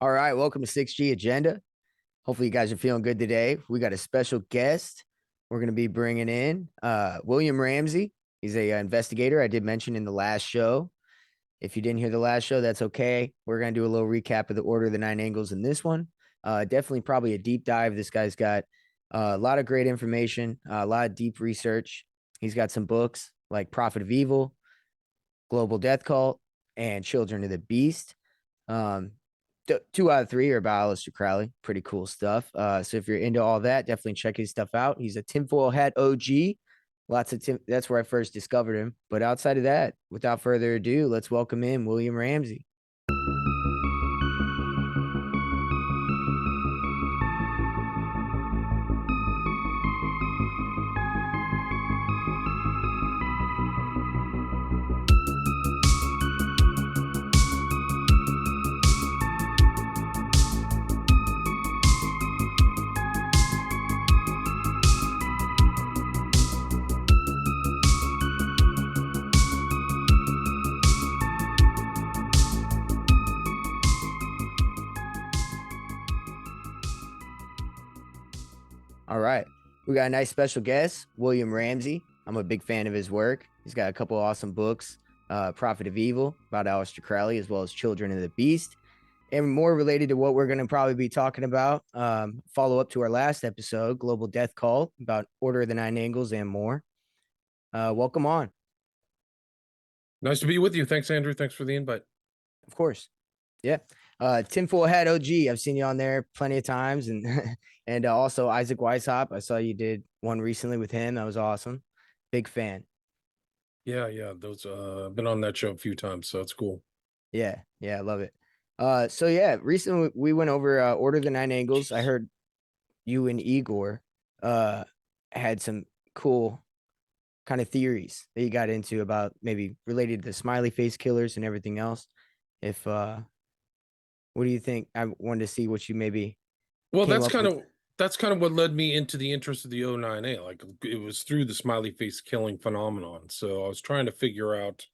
All right, welcome to 6G Agenda. Hopefully you guys are feeling good today. We got a special guest we're going to be bringing in, William Ramsey. He's a investigator I did mention in the last show. If you didn't hear the last show, that's okay. We're going to do a little recap of the Order of the Nine Angles in this one. Definitely probably a deep dive. This guy's got a lot of great information, a lot of deep research. He's got some books like Prophet of Evil, Global Death Cult, and Children of the Beast. 2 out of 3 are by Alleister Crowley. Pretty cool stuff. So if you're into all that, definitely check his stuff out. He's a tinfoil hat OG. That's where I first discovered him. But outside of that, without further ado, let's welcome in William Ramsey. All right. We got a nice special guest, William Ramsey. I'm a big fan of his work. He's got a couple awesome books, Prophet of Evil, about Alleister Crowley, as well as Children of the Beast. And more related to what we're going to probably be talking about, follow up to our last episode, Global Death Cult, about Order of the Nine Angles and more. Welcome on. Nice to be with you. Thanks, Andrew. Thanks for the invite. Of course. Yeah. Tinfoil Hat OG. I've seen you on there plenty of times. And and also Isaac Weishaupt. I saw you did one recently with him. That was awesome. Big fan. Yeah. Those I've been on that show a few times, so it's cool. Yeah, I love it. So yeah, recently we went over Order of the Nine Angles. I heard you and Igor had some cool kind of theories that you got into about maybe related to the Smiley Face Killers and everything else. If what do you think? I wanted to see what you maybe. Well, that's kind of what led me into the interest of the ONA. Like, it was through the Smiley Face killing phenomenon. So I was trying to figure out,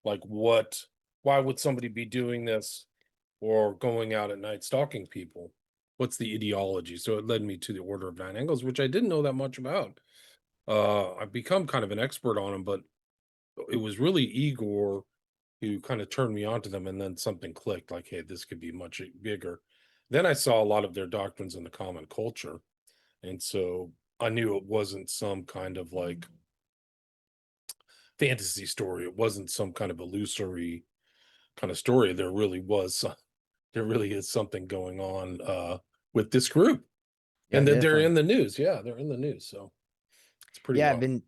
like, why would somebody be doing this or going out at night stalking people? What's the ideology? So it led me to the Order of Nine Angles, which I didn't know that much about. I've become kind of an expert on them, but it was really Igor who kind of turned me on to them, and then something clicked, like, hey, this could be much bigger. Then I saw a lot of their doctrines in the common culture, and so I knew it wasn't some kind of like fantasy story. It wasn't some kind of illusory kind of story. There really is something going on with this group. Yeah, And that they're definitely. in the news. Yeah, they're in the news. So it's pretty Yeah, wild. I've been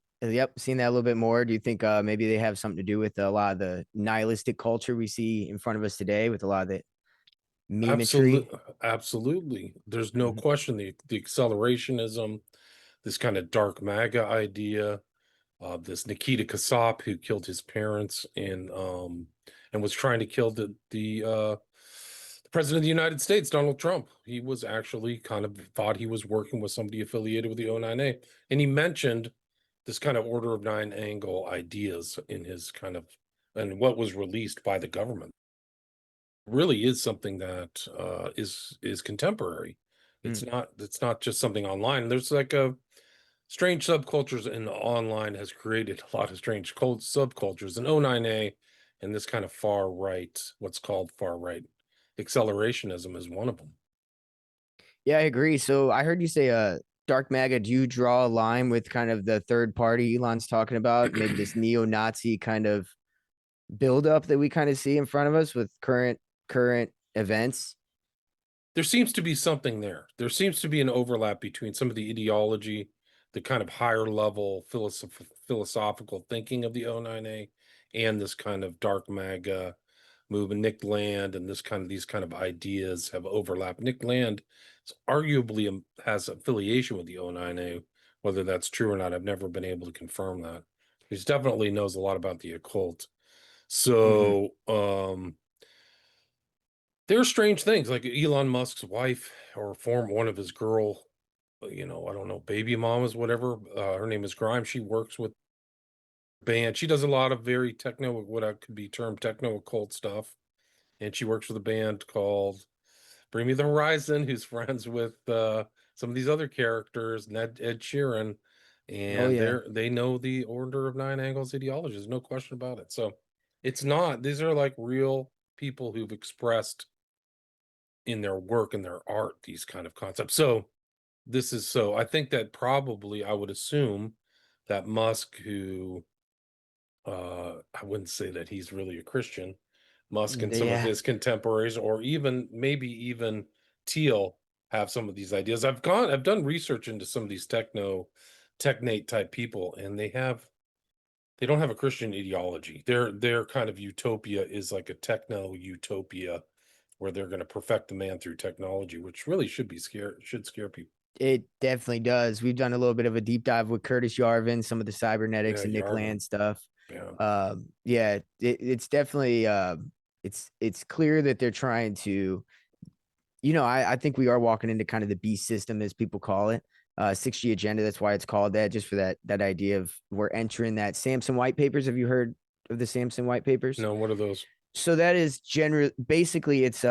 seen that a little bit more. Do you think maybe they have something to do with a lot of the nihilistic culture we see in front of us today, with a lot of the memetry? Absolutely. There's no question the accelerationism, this kind of dark MAGA idea, this Nikita Kasap who killed his parents and was trying to kill the president of the United States, Donald Trump. He was actually kind of thought he was working with somebody affiliated with the ONA, and he mentioned this kind of Order of Nine Angle ideas in his kind of, and what was released by the government really is something that is contemporary. It's not just something online. There's like a strange subcultures, and online has created a lot of strange subcultures, and O9A and this kind of far right, what's called far right accelerationism is one of them. Yeah, I agree. So I heard you say dark MAGA. Do you draw a line with kind of the third party Elon's talking about? Maybe this neo-Nazi kind of buildup that we kind of see in front of us with current events? There seems to be something there. There seems to be an overlap between some of the ideology, the kind of higher level philosophical thinking of the O9A, and this kind of dark MAGA movement. Nick Land and these kind of ideas have overlap. Nick Land arguably has affiliation with the O9A. Whether that's true or not, I've never been able to confirm that. He definitely knows a lot about the occult. So there are strange things, like Elon Musk's wife, or one of his girl, I don't know, baby mamas, whatever. Her name is Grimes. She works with band. She does a lot of very what could be termed techno occult stuff. And she works with a band called Bring Me the Horizon, who's friends with some of these other characters, Ed Sheeran, Oh and yeah. they know the Order of Nine Angles ideology. There's no question about it. So it's not, these are like real people who've expressed in their work and their art these kind of concepts. So I think that probably I would assume that Musk, who I wouldn't say that he's really a Christian, Musk and some of Yeah. his contemporaries, or even maybe even Teal, have some of these ideas. I've done research into some of these technate type people, and they don't have a Christian ideology. Their kind of utopia is like a techno utopia where they're going to perfect the man through technology, which really should scare people. It definitely does. We've done a little bit of a deep dive with Curtis Yarvin, some of the cybernetics Yeah, and Nick Yarvin. Land stuff. Yeah. Yeah, it's definitely it's clear that they're trying to, I think we are walking into kind of the beast system, as people call it. 6G agenda. That's why it's called that, just for that idea of we're entering that Samson White papers. Have you heard of the Samson White papers? No, what are those? So that is basically it's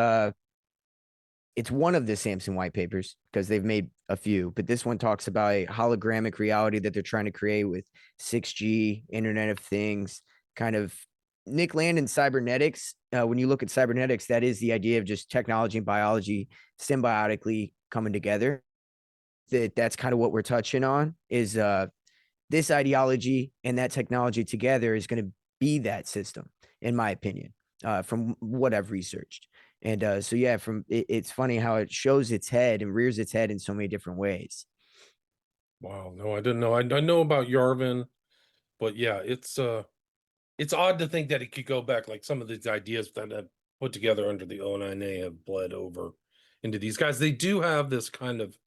one of the Samson White papers because they've made a few, but this one talks about a hologramic reality that they're trying to create with 6G, Internet of Things, kind of Nick Land and cybernetics. When you look at cybernetics, that is the idea of just technology and biology symbiotically coming together. That's kind of what we're touching on is this ideology and that technology together is going to be that system, in my opinion, from what I've researched. And so, yeah, it's funny how it shows its head and rears its head in so many different ways. Wow, no, I didn't know. I know about Yarvin, but yeah, it's odd to think that it could go back, like some of these ideas that have put together under the ONA have bled over into these guys. They do have this kind of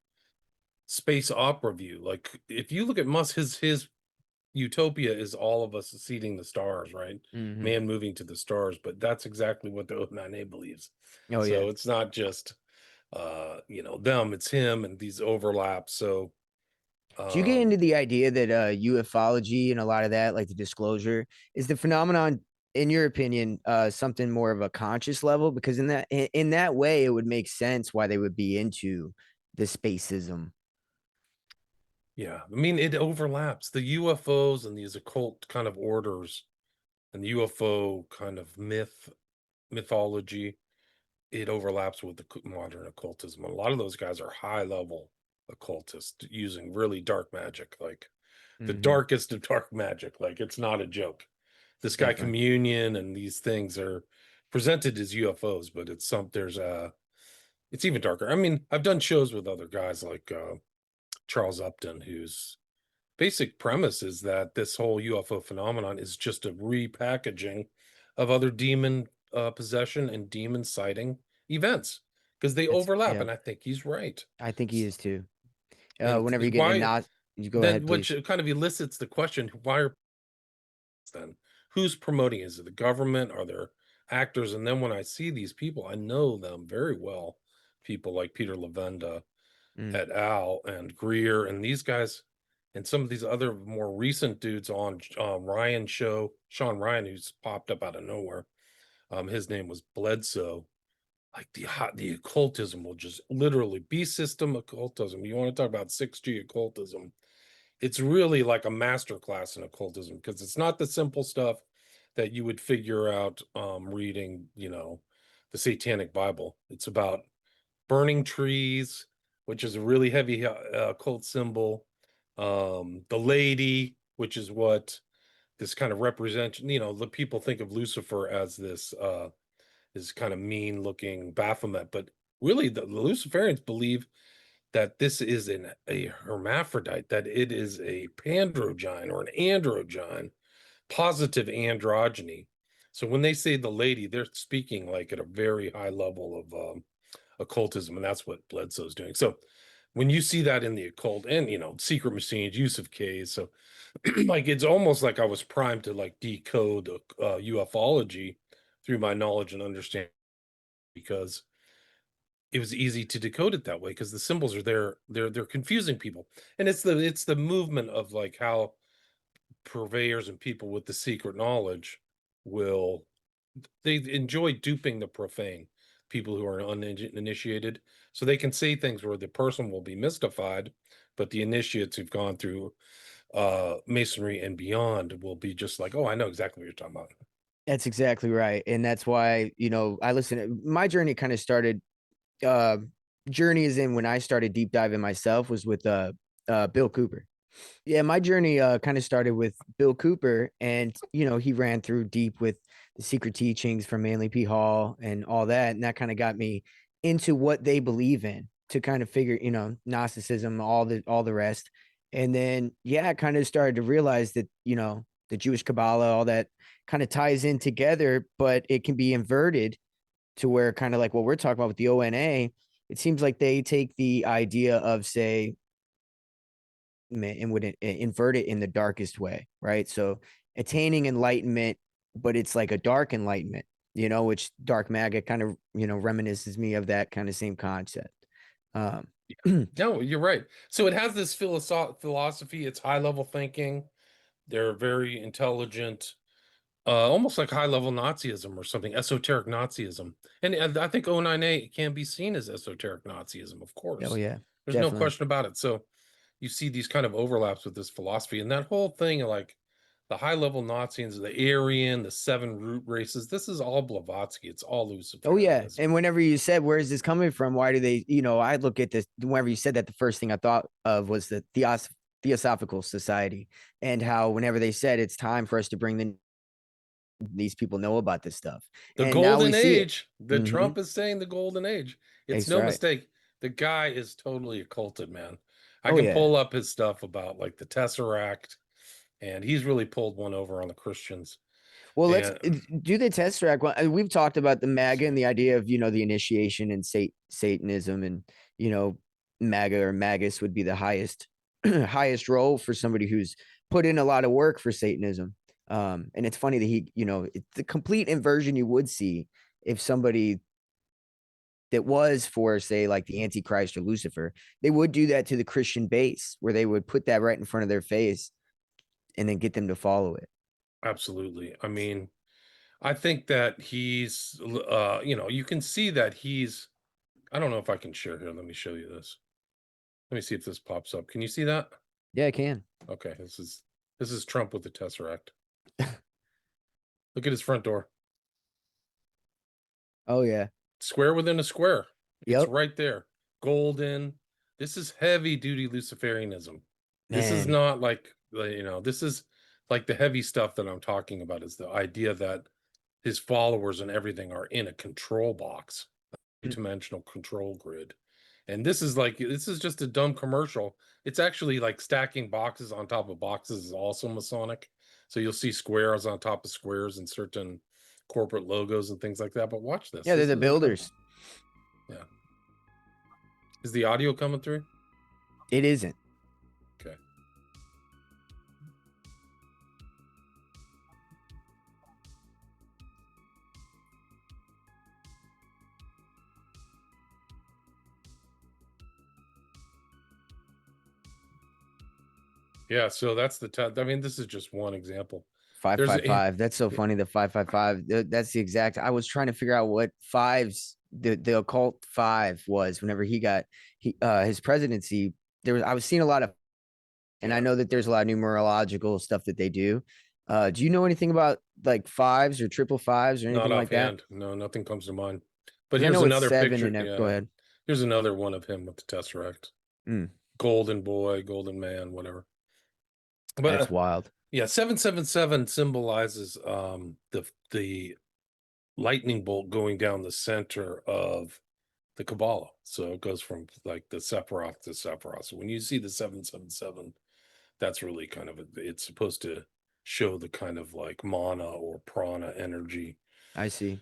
space opera view. Like if you look at Musk, his utopia is all of us seeding the stars, right? Mm-hmm. Man moving to the stars, but that's exactly what the ONA believes. Oh yeah. So it's not just them, it's him and these overlaps. So Do you get into um the idea that ufology and a lot of that, like the disclosure, is the phenomenon, in your opinion, something more of a conscious level? Because in that way, it would make sense why they would be into the spacism. yeah, I mean it overlaps the UFOs and these occult kind of orders and the UFO kind of mythology. It overlaps with the modern occultism. A lot of those guys are high level occultists using really dark magic, like the Mm-hmm. darkest of dark magic. Like it's not a joke. This guy Definitely. communion and these things are presented as UFOs, but it's even darker. I mean, I've done shows with other guys like Charles Upton, whose basic premise is that this whole UFO phenomenon is just a repackaging of other demon possession and demon sighting events because they overlap, Yeah, and I think he's right. I think he is too. And Whenever you get into why you go then, ahead, which please. kind of elicits the question: why are then who's promoting? Is it the government? Are there actors? And then when I see these people, I know them very well. People like Peter Levenda Mm. et al. And Greer and these guys and some of these other more recent dudes on Ryan's show, Sean Ryan, who's popped up out of nowhere. His name was Bledsoe. Like the occultism will just literally be system occultism. You want to talk about 6G occultism? It's really like a master class in occultism because it's not the simple stuff that you would figure out reading, the Satanic Bible. It's about burning trees, which is a really heavy cult symbol. The lady, which is what this kind of represents. The people think of Lucifer as this kind of mean looking Baphomet, but really the Luciferians believe that this is a hermaphrodite, that it is a pandrogyne or an androgyne, positive androgyny. So when they say the lady, they're speaking like at a very high level of occultism, and that's what Bledsoe's doing. So when you see that in the occult and secret machines, use of K's, so like it's almost like I was primed to like decode ufology through my knowledge and understanding because it was easy to decode it that way because the symbols are there. They're confusing people, and it's the movement of like how purveyors and people with the secret knowledge will they enjoy duping the profane. people who are uninitiated. So they can say things where the person will be mystified, but the initiates who've gone through Masonry and beyond will be just like, oh, I know exactly what you're talking about. That's exactly right. And that's why, I listen, my journey kind of started, journey is in when I started deep diving myself was with Bill Cooper. Yeah, my journey kind of started with Bill Cooper, and he ran through deep with the secret teachings from Manly P. Hall and all that, and that kind of got me into what they believe in to kind of figure, Gnosticism, all the rest, and then I kind of started to realize that the Jewish Kabbalah, all that kind of ties in together, but it can be inverted to where kind of like what we're talking about with the ONA. It seems like they take the idea of say and would invert it in the darkest way, right? So attaining enlightenment, but it's like a dark enlightenment, which dark maga kind of, reminisces me of that kind of same concept. No, you're right. So it has this philosophy, it's high level thinking. They're very intelligent, almost like high level Nazism or something, esoteric Nazism. And I think O9A can be seen as esoteric Nazism, of course. Oh yeah, There's no definitely. question about it. So you see these kind of overlaps with this philosophy and that whole thing, like the high level Nazis, the Aryan, the 7 root races. This is all Blavatsky. It's all Oh yeah. Luciferianism. And whenever you said, where is this coming from? Why do they, I look at this, whenever you said that, the first thing I thought of was the Theosophical Society, and how whenever they said it's time for us to bring these people know about this stuff. The And now we golden see it. age. The Trump is saying the golden age. It's That's no right. mistake. The guy is totally occulted, man. I Oh can yeah. pull up his stuff about like the Tesseract, and he's really pulled one over on the Christians. Well, let's And do the test track. We've talked about the MAGA and the idea of, the initiation and Satanism, and, MAGA or Magus would be the highest, highest role for somebody who's put in a lot of work for Satanism. And it's funny that it's the complete inversion you would see if somebody that was for, say, like the Antichrist or Lucifer, they would do that to the Christian base, where they would put that right in front of their face and then get them to follow it. absolutely. I mean, I think that he's, you can see that I don't know if I can share here. Let me show you this. Let me see if this pops up. Can you see that? Yeah, I can. Okay, this is Trump with the Tesseract. Look at his front door. Oh yeah. Square within a square. It's Yep. right there. Golden. This is heavy duty Luciferianism. This is Man. not like, this is like the heavy stuff that I'm talking about, is the idea that his followers and everything are in a control box, a two-dimensional control grid. And this is just a dumb commercial. It's actually like stacking boxes on top of boxes is also Masonic. So you'll see squares on top of squares and certain corporate logos and things like that. But watch this. Yeah, they're This the is incredible. builders. Yeah. Is the audio coming through? It isn't. Okay. Yeah, so that's I mean, this is just one example. 555. That's so funny. The 555. That's the exact. I was trying to figure out what fives the occult 5 was whenever he got his presidency. I was seeing a lot of, and I know that there's a lot of numerological stuff that they do. Do you know anything about like 5s or triple 5s or anything Not like that? offhand. No, nothing comes to mind. But Because I here's know it's another 7 picture. and go Yeah. ahead. Here's another one of him with the Tesseract. Mm, Golden boy, golden man, whatever. But that's wild. yeah, 777 symbolizes the lightning bolt going down the center of the Kabbalah. So it goes from like the Sephiroth to Sephiroth. So when you see the 777, that's really kind of it's supposed to show the kind of like mana or prana energy. I see.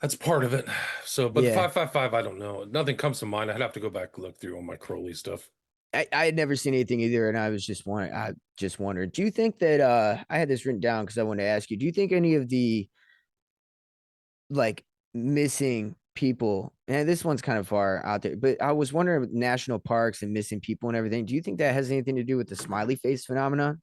That's part of it. So, but the Yeah. 555, I don't know. Nothing comes to mind. I'd have to go back and look through all my Crowley stuff. I had never seen anything either, and I just wondered, do you think that I had this written down because I wanted to ask you, do you think any of the like missing people, and this one's kind of far out there, but I was wondering with national parks and missing people and everything, do you think that has anything to do with the smiley face phenomenon?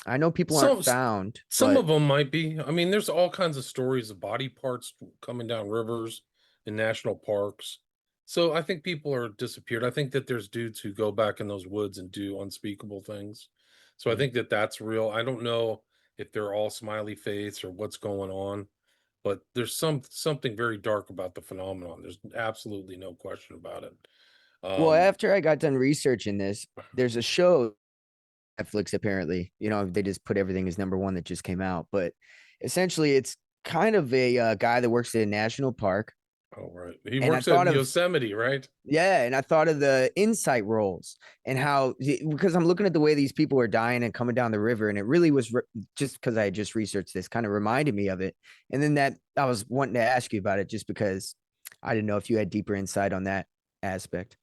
I know people aren't Some found, some but of them might be. I mean, there's all kinds of stories of body parts coming down rivers in national parks. So I think people are disappeared. I think that there's dudes who go back in those woods and do unspeakable things. So I Mm. think that that's real. I don't know if they're all smiley face or what's going on, but there's something very dark about the phenomenon. There's absolutely no question about it. Well, Um, after I got done researching this, there's a show Netflix apparently. They just put everything as number one that just came out, but essentially it's kind of a guy that works at a national park. oh right, he And I works at thought of Yosemite, right? Yeah, and I thought of the insight roles and how, because I'm looking at the way these people are dying and coming down the river, and it really was just because I had just researched this, kind of reminded me of it. And then that I was wanting to ask you about it just because I didn't know if you had deeper insight on that aspect.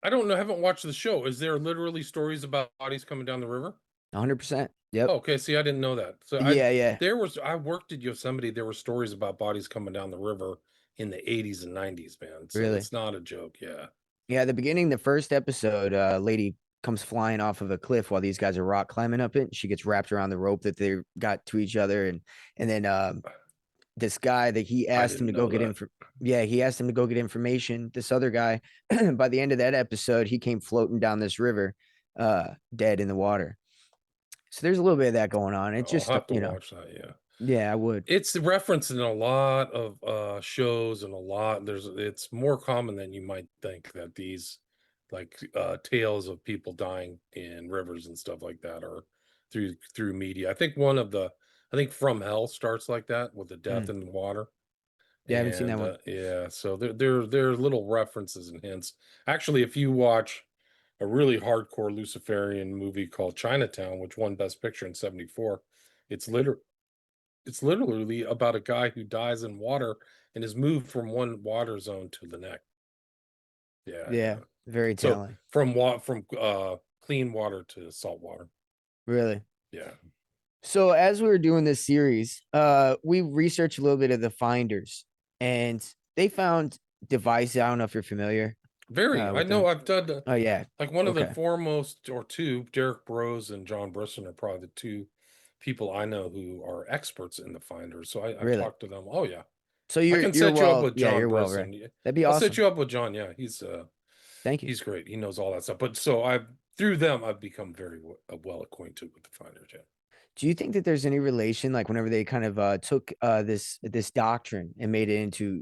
I don't know. I haven't watched the show. Is there literally stories about bodies coming down the river? 100%. Yep. Oh, okay. See, I didn't know that. So Yeah, yeah. I worked at Yosemite. There were stories about bodies coming down the river in the 80s and 90s, man. So Really. it's not a joke. Yeah. Yeah, at the beginning, the first episode, lady comes flying off of a cliff while these guys are rock climbing up it. She gets wrapped around the rope that they got to each other, and then this guy that he I asked him didn't to go know get that. yeah, he asked him to go get information. This other guy, by the end of that episode, he came floating down this river, dead in the water. So there's a little bit of that going on. It's I'll just, have to watch that. Yeah. yeah, I would. It's referenced in a lot of shows and a lot it's more common than you might think that these like tales of people dying in rivers and stuff like that are through media. I think From Hell starts like that with the death Mm. in the water. Yeah, I haven't seen that And one. yeah, so there are little references and hints. Actually, if you watch a really hardcore Luciferian movie called Chinatown, which won Best Picture in '74, it's literally it's literally about a guy who dies in water and is moved from one water zone to the next. Yeah, Yeah, yeah. very So telling. from clean water to salt water. Really. Yeah. So as we were doing this series, we researched a little bit of the finders, and they found device. I don't know if you're familiar Very. I with know them. I've done Oh yeah. like one of the Okay. foremost or two, Derek Bros and John Brisson are probably the two people I know who are experts in the finders. So I Really. talked to them. Oh yeah. So I you're can you're set you up well, with yeah, John you're well read. Brisson. Yeah. That'd be I'll set awesome. you up with John. Yeah, Thank you. he's great. He knows all that stuff. But so I've through them I've become very well acquainted with the finders. Yeah. Do you think that there's any relation, like whenever they kind of took this doctrine and made it into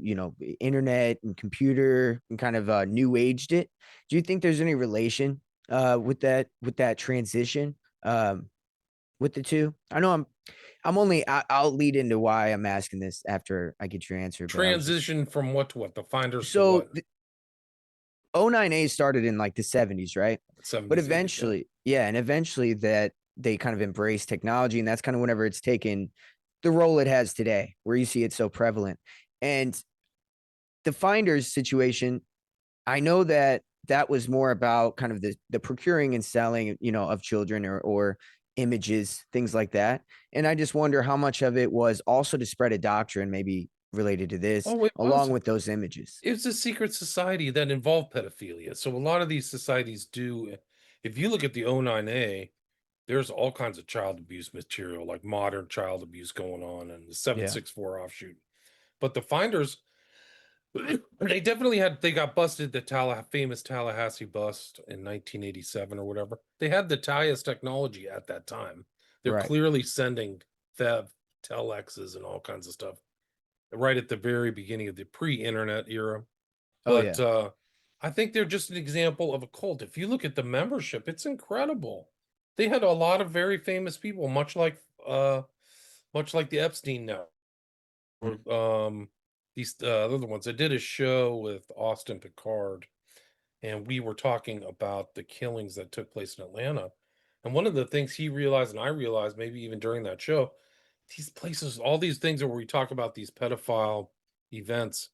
internet and computer and kind of new aged it? Do you think there's any relation with that transition with the two? I know I'm only I'll lead into why I'm asking this after I get your answer, but I was just Transition from what to what? The finders to so what? the O9A started in like the 70s, right? But 70s, 80s. Yeah. eventually, yeah, and eventually that they kind of embrace technology, and that's kind of whenever it's taken the role it has today, where you see it so prevalent. And the finders situation, I know that that was more about kind of the procuring and selling, of children or images, things like that. And I just wonder how much of it was also to spread a doctrine, maybe related to this, Oh, it along was. with those images. It's a secret society that involved pedophilia. So a lot of these societies do. If you look at the O9A, there's all kinds of child abuse material, like modern child abuse going on, and the Yeah. 764 offshoot. But the finders, they got busted the famous Tallahassee bust in 1987 or whatever. They had the highest technology at that time. They're Right. clearly sending telexes and all kinds of stuff right at the very beginning of the pre-internet era. Oh But yeah. I think they're just an example of a cult. If you look at the membership, it's incredible. They had a lot of very famous people, much like the Epstein network. Mm. These other ones. I did a show with Austin Picard, and we were talking about the killings that took place in Atlanta. And one of the things he realized, and I realized maybe even during that show, these places, all these things where we talk about these pedophile events,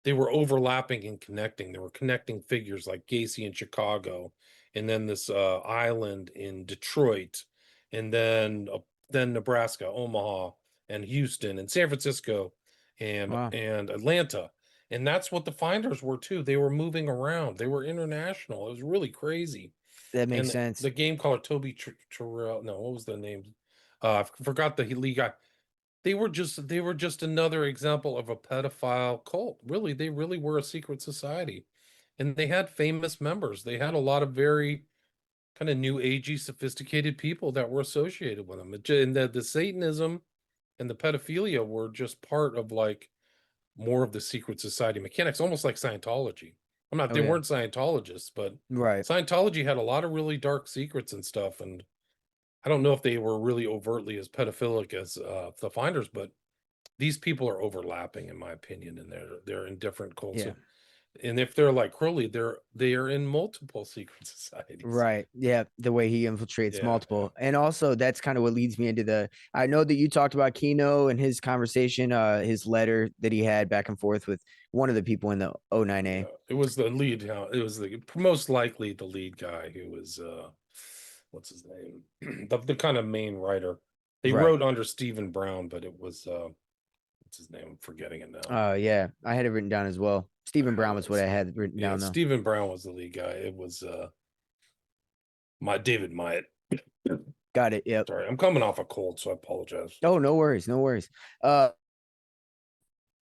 they were overlapping and connecting. There were connecting figures like Gacy in Chicago, and then this island in Detroit, and then Nebraska, Omaha, and Houston, and San Francisco, Wow. and Atlanta. And that's what the finders were too. They were moving around. They were international. It was really crazy. That makes And sense. the game caller Toby Terrell, no, what was the name? I forgot the league guy. they were just another example of a pedophile cult. Really, they really were a secret society. And they had famous members. They had a lot of very kind of new agey, sophisticated people that were associated with them. And the Satanism and the pedophilia were just part of like more of the secret society mechanics, almost like Scientology. Oh They yeah. weren't Scientologists, but Right. Scientology had a lot of really dark secrets and stuff. And I don't know if they were really overtly as pedophilic as the Finders, but these people are overlapping, in my opinion, and they're in different cults. Yeah. And if they're like Crowley, they are in multiple secret societies. Right. Yeah. The way he infiltrates Yeah, yeah. multiple. And also that's kind of what leads me into I know that you talked about Kino and his conversation, his letter that he had back and forth with one of the people in the O9A. Yeah, it was the lead. It was the most likely the lead guy who was what's his name? The kind of main writer. They Right. wrote under Stephen Brown, but it was what's his name? I'm forgetting it now. Yeah. I had it written down as well. Stephen Brown was what I had written Yeah, down though. Stephen Brown was the lead guy. It was my David Myatt. Got it. Yep. Sorry, I'm coming off a cold, so I apologize. Oh, no worries. No worries.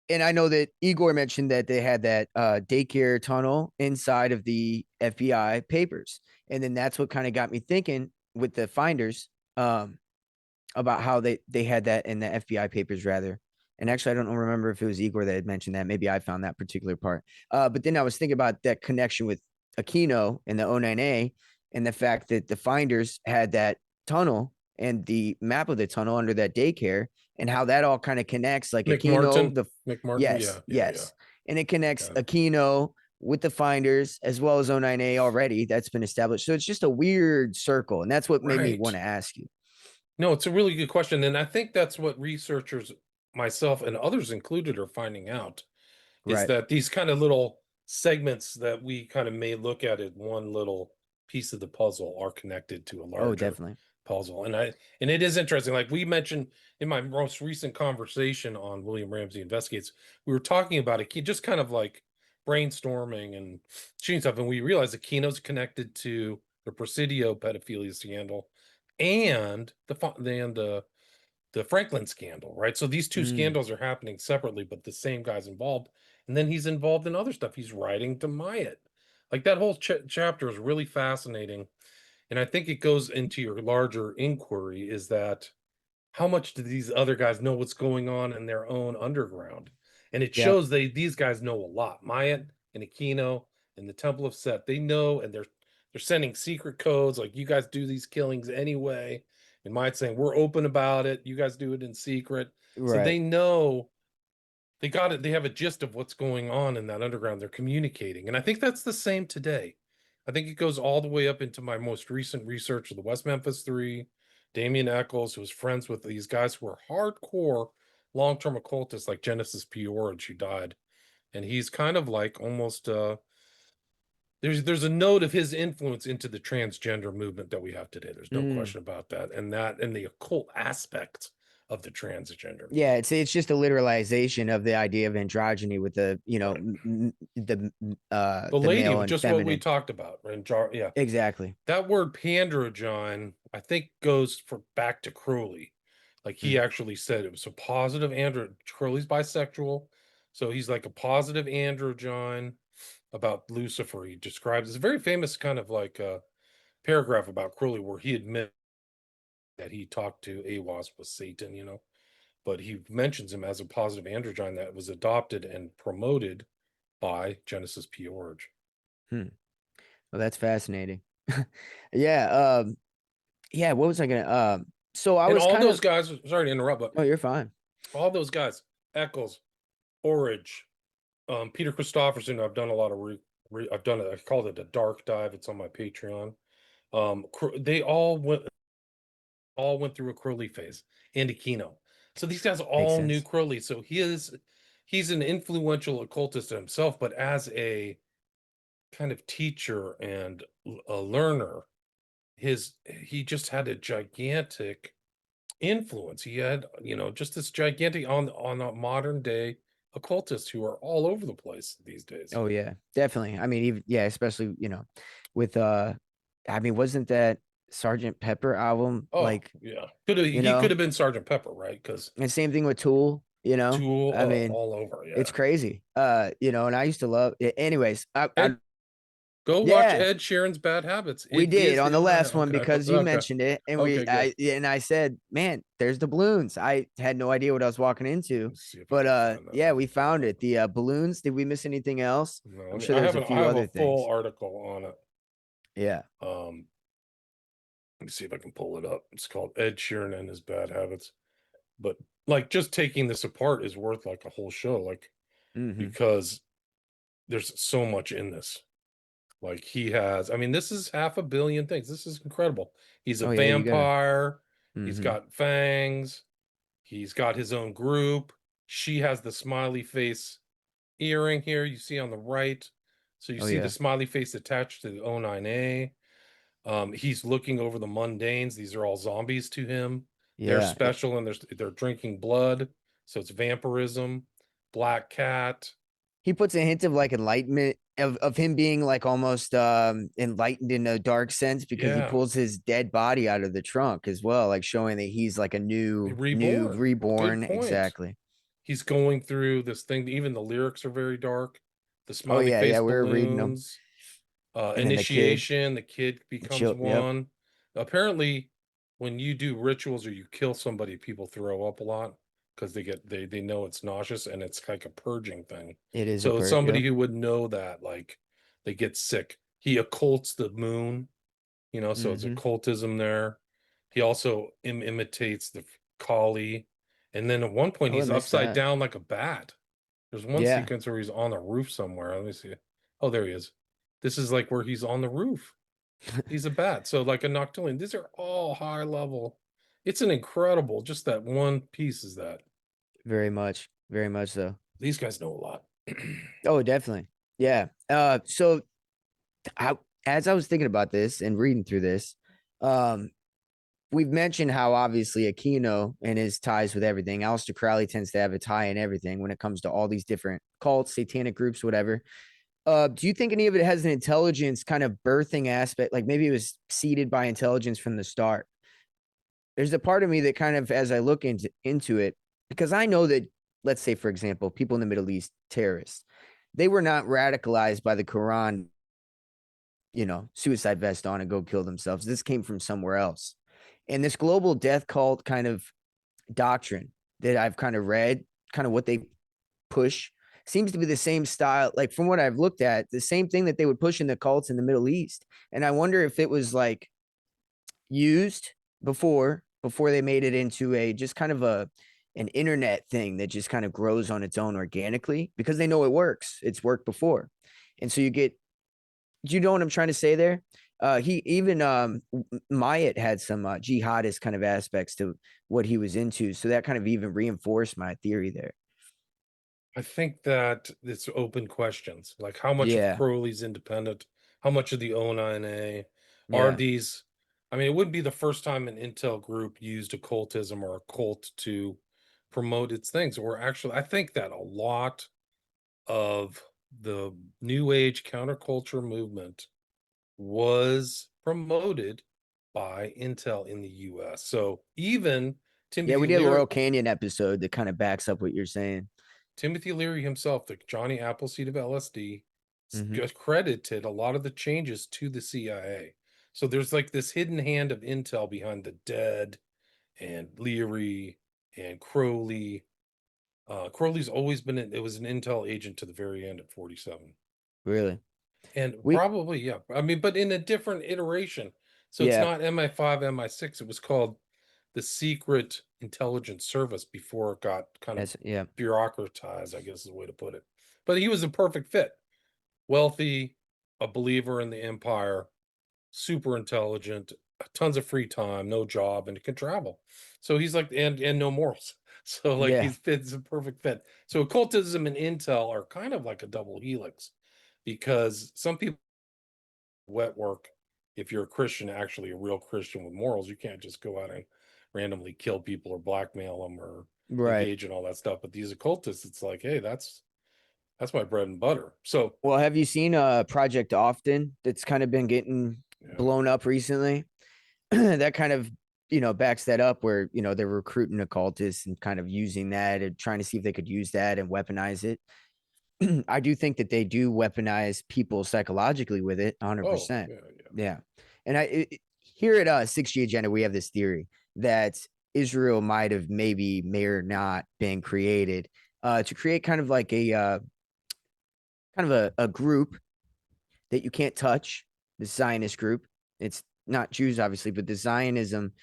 And I know that Igor mentioned that they had that daycare tunnel inside of the FBI papers. And then that's what kind of got me thinking with the finders about how they had that in the FBI papers rather. And actually, I don't remember if it was Igor that had mentioned that. Maybe I found that particular part. But then I was thinking about that connection with Aquino and the O9A and the fact that the finders had that tunnel and the map of the tunnel under that daycare and how that all kind of connects like Aquino, McMartin, yes, yeah, yeah, yeah. yes. And it connects Yeah. Aquino with the finders as well as O9A already. That's been established. So it's just a weird circle. And that's what made me want Right. to ask you. No, it's a really good question. And I think that's what researchers, myself and others included, are finding out is Right. that these kind of little segments that we kind of may look at as one little piece of the puzzle are connected to a Oh, larger definitely. puzzle. And it is interesting. Like we mentioned in my most recent conversation on William Ramsey Investigates, we were talking about it, just kind of like brainstorming and shooting stuff. And we realized that Kino's connected to the Presidio pedophilia scandal and the Franklin scandal, right? So these two Mm, scandals are happening separately, but the same guy's involved. And then he's involved in other stuff. He's writing to Myatt. Like that whole chapter is really fascinating. And I think it goes into your larger inquiry is that how much do these other guys know what's going on in their own underground? And it yep. shows these guys know a lot. Myatt and Aquino and the Temple of Set, they know, and they're sending secret codes like you guys do these killings anyway. And Myatt saying we're open about it, you guys do it in secret. So Right. they know they got it. They have a gist of what's going on in that underground. They're communicating. And I think that's the same today. I think it goes all the way up into my most recent research of the West Memphis Three, Damien Eccles, who was friends with these guys who were hardcore long-term occultists like Genesis P. Orridge, who died. And he's kind of like almost there's a note of his influence into the transgender movement that we have today. There's no Mm. question about that. And the occult aspect of the transgender Yeah, movement. it's just a literalization of the idea of androgyny with the, Right. the The lady, male and just what we feminine. talked about, right? Yeah. Exactly. That word pandrogyne, I think, goes for back to Crowley. Like he Mm. actually said it was a positive andro. Crowley's bisexual, so he's like a positive androgyne about Lucifer. He describes it's a very famous kind of like paragraph about Crowley where he admits that he talked to Awas with Satan, but he mentions him as a positive androgyne that was adopted and promoted by Genesis P. Orridge. Hmm. Well, that's fascinating. Yeah. Yeah. What was I gonna? So I And was all kind those of. guys, sorry to interrupt, but Oh, you're fine. all those guys, Eccles, Orridge, Peter Christopherson. I've done a lot of I've done it. I called it a dark dive. It's on my Patreon. They all went through a Crowley phase and Aquino. So these guys Makes all knew sense. Crowley. So he's an influential occultist himself, but as a kind of teacher and a learner, he just had a gigantic influence. He had, just this gigantic on a modern day occultists who are all over the place these days. Oh yeah, definitely. I mean, even yeah, especially with I mean, wasn't that Sergeant Pepper album, Oh like, yeah, you he could know, have been Sergeant Pepper, right? Because and same thing with Tool, Tool, I mean, all over. it's Yeah. crazy. And I used to love it. Anyways, I Ed, go watch yeah, Ed Sheeran's Bad Habits. we It did is on the the own. last one Okay, because you okay, mentioned it, and okay, good. I said, man, there's the balloons. I had no idea what I was walking into, Let's see if I but can find that yeah, one. we found it. The balloons. Did we miss anything else? No, I'm sure there was a I few have a other full things. article on it. Yeah. Um, let me see if I can pull it up. It's called Ed Sheeran and His Bad Habits. But like just taking this apart is worth like a whole show, like Mm-hmm. because there's so much in this. Like he has, I mean, this is 500 million things. This is incredible. He's a Oh yeah, you gotta. vampire. He's Mm-hmm. got fangs. He's got his own group. She has the smiley face earring here you see on the right. So you Oh see the yeah, smiley face attached to the O9A. He's looking over the mundanes. These are all zombies to him. They're yeah. special and they're drinking blood. So it's vampirism. Black cat. He puts a hint of like enlightenment of him being like almost enlightened in a dark sense because he Yeah. pulls his dead body out of the trunk as well, like showing that he's like a new Reborn. Good reborn. point. Exactly. He's going through this thing. Even the lyrics are very dark. The Oh smiley yeah, face yeah. We were reading them, balloons, and then the kid, initiation, the kid the becomes chill. Yep, one. Apparently, when you do rituals or you kill somebody, people throw up a lot because they know it's nauseous and it's like a purging thing. it is a So bird. somebody Yep. who would know that, like, they get sick. He occults the moon, so it's Mm-hmm. occultism there. He also imitates the Kali, and then at one point Oh, I he's missed upside that. down like a bat. There's one Yeah, sequence where he's on the roof somewhere. Let me see. Oh, there he is. This is like where he's on the roof. He's a bat. So like a noctilian. These are all high level. It's an incredible, just that one piece is that. very much so. These guys know a lot. Oh, definitely. Yeah. So I, as I was thinking about this and reading through this, um, we've mentioned how obviously Aquino and his ties with everything. Alleister Crowley tends to have a tie in everything when it comes to all these different cults, satanic groups, whatever. Do you think any of it has an intelligence kind of birthing aspect? Like maybe it was seeded by intelligence from the start. There's a part of me that kind of, as I look into it, because I know that, let's say, for example, people in the Middle East, terrorists, they were not radicalized by the Quran, suicide vest on and go kill themselves. This came from somewhere else. And this global death cult kind of doctrine that I've kind of read, kind of what they push, seems to be the same style. Like from what I've looked at, the same thing that they would push in the cults in the Middle East. And I wonder if it was like used before they made it into a just kind of an internet thing that just kind of grows on its own organically because they know it works. It's worked before. And so do you know what I'm trying to say there? He even Myatt had some jihadist kind of aspects to what he was into, so that kind of even reinforced my theory there. I think that it's open questions, like how much of Yeah, Crowley's independent, how much of the O9A are yeah, these. I mean, it wouldn't be the first time an Intel group used occultism or a cult to promote its things. Or actually, I think that a lot of the New Age counterculture movement was promoted by Intel in the US. So even yeah. We Timothy did a Leary, Laurel Canyon episode that kind of backs up what you're saying. Timothy Leary himself, the Johnny Appleseed of LSD, Mm-hmm. credited a lot of the changes to the CIA. So there's like this hidden hand of Intel behind the dead and Leary and Crowley. Crowley's always been it was an Intel agent to the very end at 47. Really, And we probably, yeah. I mean, but in a different iteration. So it's yeah, not MI5, MI6. It was called the Secret Intelligence Service before it got kind of that's yeah, bureaucratized, I guess is the way to put it. But he was a perfect fit. Wealthy, a believer in the empire, super intelligent, tons of free time, no job, and can travel. So he's like, and no morals. So like yeah, he's fits a perfect fit. So occultism and intel are kind of like a double helix because some people wet work. If you're a Christian, actually a real Christian with morals, you can't just go out and randomly kill people or blackmail them or right. engage in all that stuff. But these occultists, it's like, hey, that's my bread and butter. So Well, have you seen Project Often that's kind of been getting yeah, blown up recently? that kind of, backs that up where, they're recruiting occultists and kind of using that and trying to see if they could use that and weaponize it. I do think that they do weaponize people psychologically with it Oh, 100%. yeah, yeah. Yeah. And here at 6G Agenda, we have this theory that Israel might have may or not been created to create kind of like a group that you can't touch, the Zionist group. It's not Jews, obviously, but the Zionism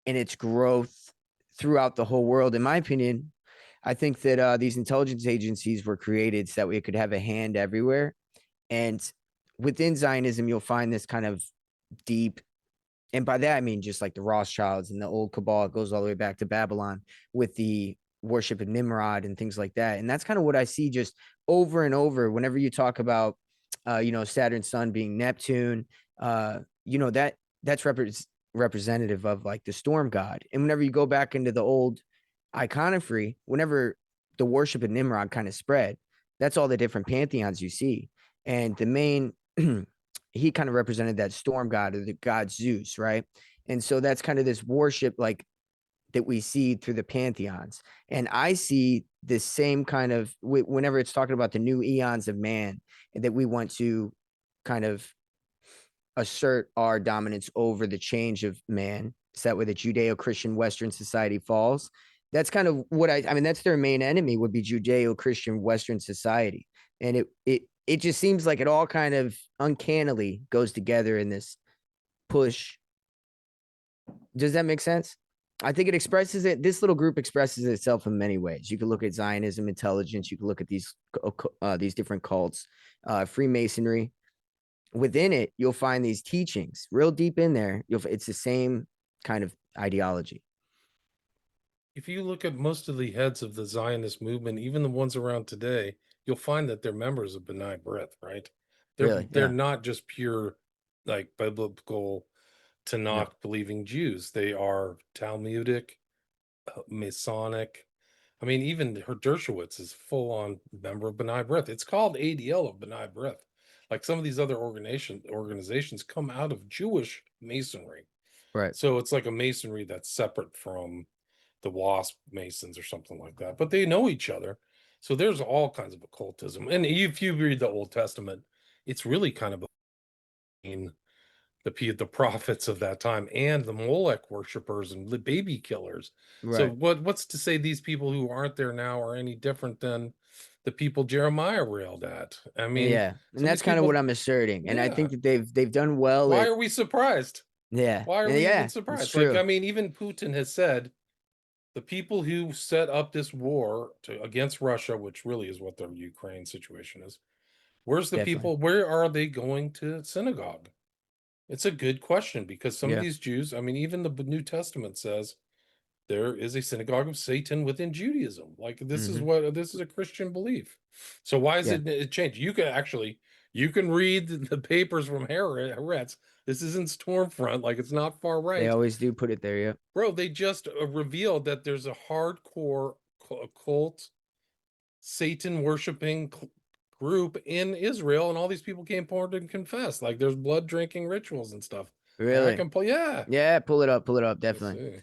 and its growth throughout the whole world. In my opinion, I think that these intelligence agencies were created so that we could have a hand everywhere. And within Zionism, you'll find this kind of deep, and by that I mean just like the Rothschilds and the old cabal. It goes all the way back to Babylon with the worship of Nimrod and things like that. And that's kind of what I see just over and over whenever you talk about, Saturn's sun being Neptune. That's representative of like the storm god. And whenever you go back into the old iconography, whenever the worship of Nimrod kind of spread, that's all the different pantheons you see. And the main, he kind of represented that storm god or the god Zeus, right? And so that's kind of this worship like that we see through the pantheons. And I see the same kind of whenever it's talking about the new eons of man and that we want to kind of assert our dominance over the change of man, so that way the Judeo-Christian Western society falls. That's kind of what I mean, that's their main enemy would be Judeo-Christian Western society. And it just seems like it all kind of uncannily goes together in this push. Does that make sense? I think it expresses it. This little group expresses itself in many ways. You could look at Zionism, intelligence. You could look at these different cults, Freemasonry. Within it, you'll find these teachings real deep in there. It's the same kind of ideology. If you look at most of the heads of the Zionist movement, even the ones around today, you'll find that they're members of B'nai B'rith, right? Really, They're yeah, not just pure like biblical no, Tanakh believing Jews. They are Talmudic, Masonic. I mean, even Dershowitz is full on member of B'nai B'rith. It's called ADL of B'nai B'rith. Like some of these other organizations come out of Jewish masonry. right. So it's like a masonry that's separate from the WASP Masons or something like that, but they know each other. So there's all kinds of occultism. And if you read the Old Testament, it's really kind of the prophets of that time and the Molech worshippers and the baby killers. So Right. what's to say these people who aren't there now are any different than the people Jeremiah railed at? I mean, Yeah, and some of these that's kind of what people, I'm asserting, and I yeah. think that they've done well Why at. are we surprised? Yeah, Why are we even yeah, it's surprised? Like, true. I mean, even Putin has said the people who set up this war against Russia, which really is what the Ukraine situation is, where's the Definitely. people? Where are they going to synagogue? It's a good question because some of Yeah. these Jews, I mean, even the New Testament says there is a synagogue of Satan within Judaism. Like Hmm. this is a Christian belief. So why is Yeah. it changed? You can read the papers from Haaretz. This isn't Stormfront, like it's not far They right. always do put it there. Yeah. Bro, they just revealed that there's a hardcore occult Satan worshiping group in Israel, and all these people came forward and confessed. Like there's blood drinking rituals and stuff. And I Really. can pull, yeah. Yeah. Pull it up. Pull it up. Let's Definitely. see.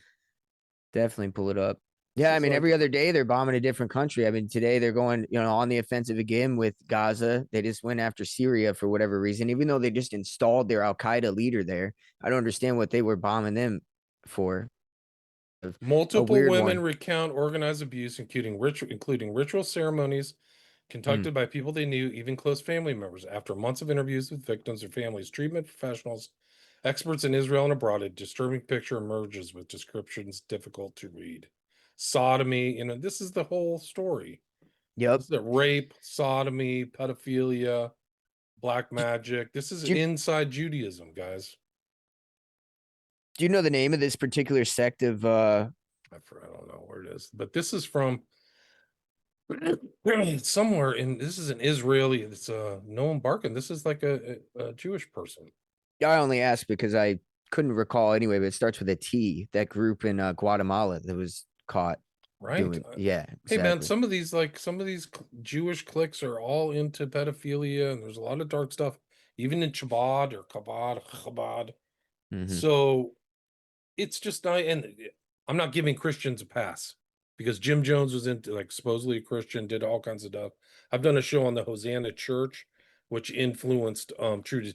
Definitely pull it up. This Yeah, I is mean, like every other day they're bombing a different country. I mean, today they're going, on the offensive again with Gaza. They just went after Syria for whatever reason, even though they just installed their Al Qaeda leader there. I don't understand what they were bombing them for. A multiple weird women one. recount organized abuse, including ritual ceremonies Mm. conducted by people they knew, even close family members. After months of interviews with victims, their families, treatment professionals, experts in Israel and abroad, a disturbing picture emerges with descriptions difficult to read. Sodomy, this is the whole story. This Yep. is the rape, sodomy, pedophilia, black magic. This is Do you, inside Judaism, guys. do you know the name of this particular sect of I don't know where it is, but this is from somewhere this is an Israeli, it's Noam Barkin. This is like a Jewish person, I only asked because I couldn't recall anyway, but it starts with a T. That group in Guatemala that was caught right? doing. Yeah, Hey man, exactly. some of these Jewish cliques are all into pedophilia, and there's a lot of dark stuff, even in Chabad or Chabad. Hmm. So it's just not, and I'm not giving Christians a pass because Jim Jones was into, like, supposedly a Christian, did all kinds of stuff. I've done a show on the Hosanna Church, which influenced True and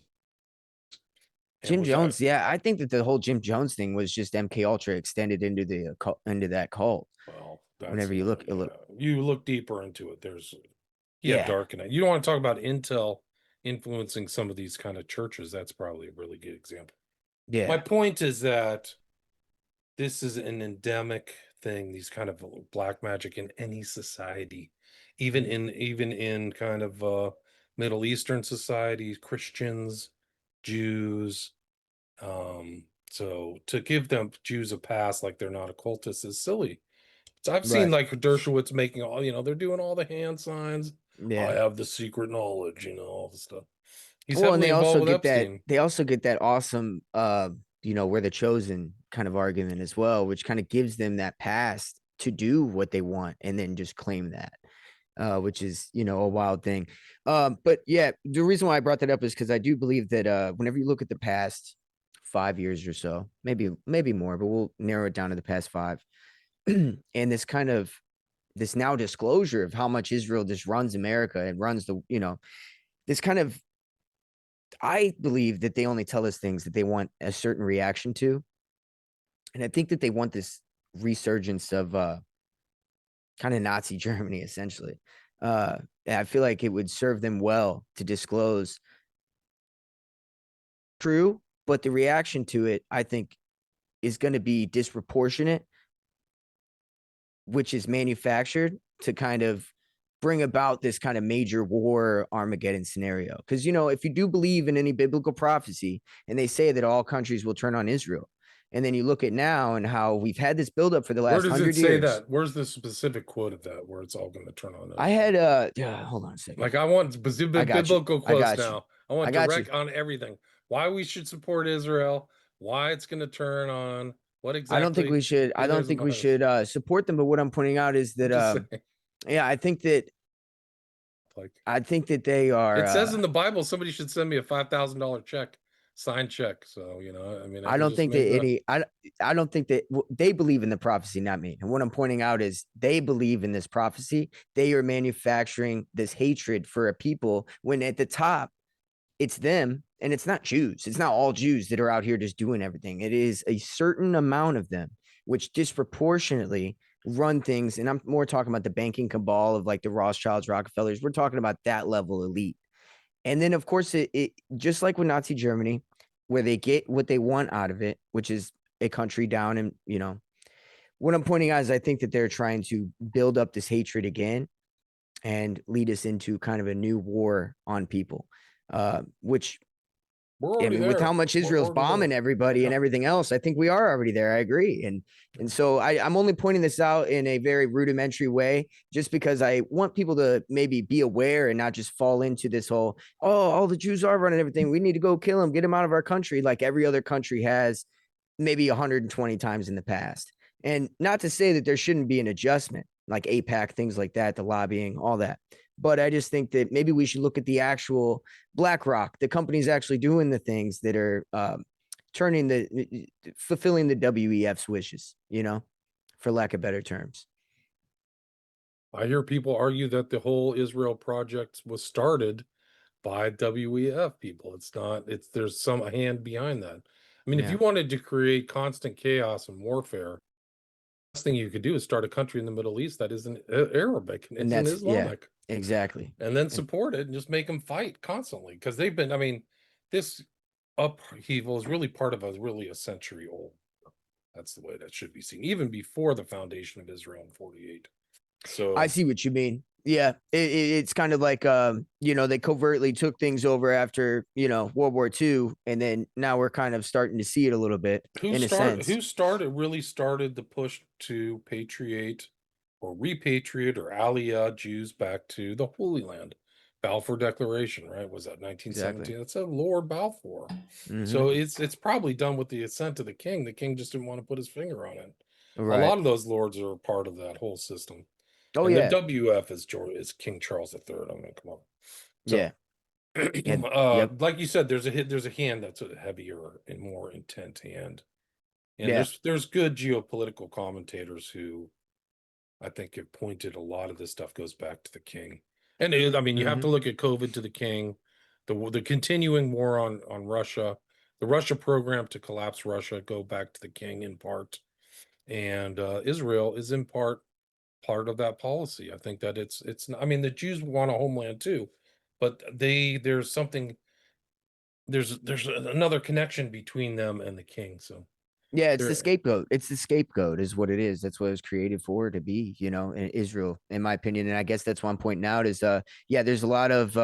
Jim which I Jones, yeah, I think that the whole Jim Jones thing was just MK Ultra extended into the into that cult. well, that's Whenever you look, yeah. You look deeper into it. Yeah, yeah, dark and you don't want to talk about Intel influencing some of these kind of churches. That's probably a really good example. My yeah, point is that this is an endemic thing, these kind of black magic in any society, even in kind of Middle Eastern societies, Christians, Jews. So to give them Jews a pass like they're not occultists is silly. So I've seen right, like Dershowitz making all, they're doing all the hand signs. I yeah. have the secret knowledge, all the stuff. He's Well, and heavily they involved also with get that Epstein. they also get that awesome we're the chosen kind of argument as well, which kind of gives them that pass to do what they want and then just claim that. Which is, a wild thing. But yeah, the reason why I brought that up is because I do believe that whenever you look at the past 5 years or so, maybe more, but we'll narrow it down to the past five, and this now disclosure of how much Israel just runs America and runs this kind of, I believe that they only tell us things that they want a certain reaction to. And I think that they want this resurgence of kind of Nazi Germany, essentially. Uh, I feel like it would serve them well to disclose true, but the reaction to it, I think, is going to be disproportionate, which is manufactured to kind of bring about this kind of major war Armageddon scenario. Because, if you do believe in any biblical prophecy and they say that all countries will turn on Israel, and then you look at now and how we've had this buildup for the Where last does it 100 years. say that? Where's the specific quote of that where it's all going to turn on I Israel? had hold on a second. Like I want I specific got you. biblical I quotes got you. now. I want I got you. direct on everything. Why we should support Israel, why it's going to turn on, what I don't think exactly we should. I who don't there's think we about us. should support them. But what I'm pointing out is I'm that, just saying, yeah, like I think that they are. it says in the Bible, somebody should send me a $5,000 check, signed check. So, I mean, I I can don't just think make that that. any. I don't think that they believe in the prophecy, not me. And what I'm pointing out is they believe in this prophecy. They are manufacturing this hatred for a people when at the top it's them, and it's not Jews. It's not all Jews that are out here just doing everything. It is a certain amount of them which disproportionately run things. And I'm more talking about the banking cabal of like the Rothschilds, Rockefellers. We're talking about that level elite. And then, of course, it just like with Nazi Germany, where they get what they want out of it, which is a country down. And, what I'm pointing out is I think that they're trying to build up this hatred again and lead us into kind of a new war on people, which We're I already mean, with how there. much We're Israel's already bombing there. everybody and Yeah. everything else, I think we are already there. I agree. And so I'm only pointing this out in a very rudimentary way, just because I want people to maybe be aware and not just fall into this whole, oh, all the Jews are running everything. We need to go kill them, get them out of our country, like every other country has maybe 120 times in the past. And not to say that there shouldn't be an adjustment, like APAC, things like that, the lobbying, all that. But I just think that maybe we should look at the actual BlackRock, the companies actually doing the things that are fulfilling the WEF's wishes, for lack of better terms. I hear people argue that the whole Israel project was started by WEF people. It's not, there's some hand behind that. I mean, if Yeah. you wanted to create constant chaos and warfare, the best thing you could do is start a country in the Middle East that isn't Arabic and And isn't yeah, Islamic, exactly. and then And support it and just make them fight constantly. Because I mean, this upheaval is really part of a century old. That's the way that should be seen, even before the foundation of Israel in 48. I So see what you mean. Yeah, it's kind of like they covertly took things over after World War II, and then now we're kind of starting to see it a little bit in a sense. really started the push to patriate or repatriate or aliyah Jews back to the Holy Land? Balfour Declaration, right? Was that Exactly. 1917? That's a Lord Balfour. Hmm. So it's probably done with the assent of the king. The king just didn't want to put his finger on it. A Right. lot of those lords are part of that whole system. Oh And the yeah. WF is King Charles III. I'm gonna come up. Yeah. So And yep. like you said, there's a hand that's a heavier and more intent hand. And Yeah. there's good geopolitical commentators who I think have pointed a lot of this stuff goes back to the king. And I mean, you have Hmm. to look at COVID to the king, the continuing war on Russia, the Russia program to collapse Russia, go back to the king in part. And Israel is in part of that policy. I think that it's I mean, the Jews want a homeland too, but there's another connection between them and the king. So Yeah, it's the there scapegoat. It's the scapegoat, is what it is. That's what it was created for, to be, in Israel, in my opinion. And I guess that's one pointing out is, yeah, there's a lot of,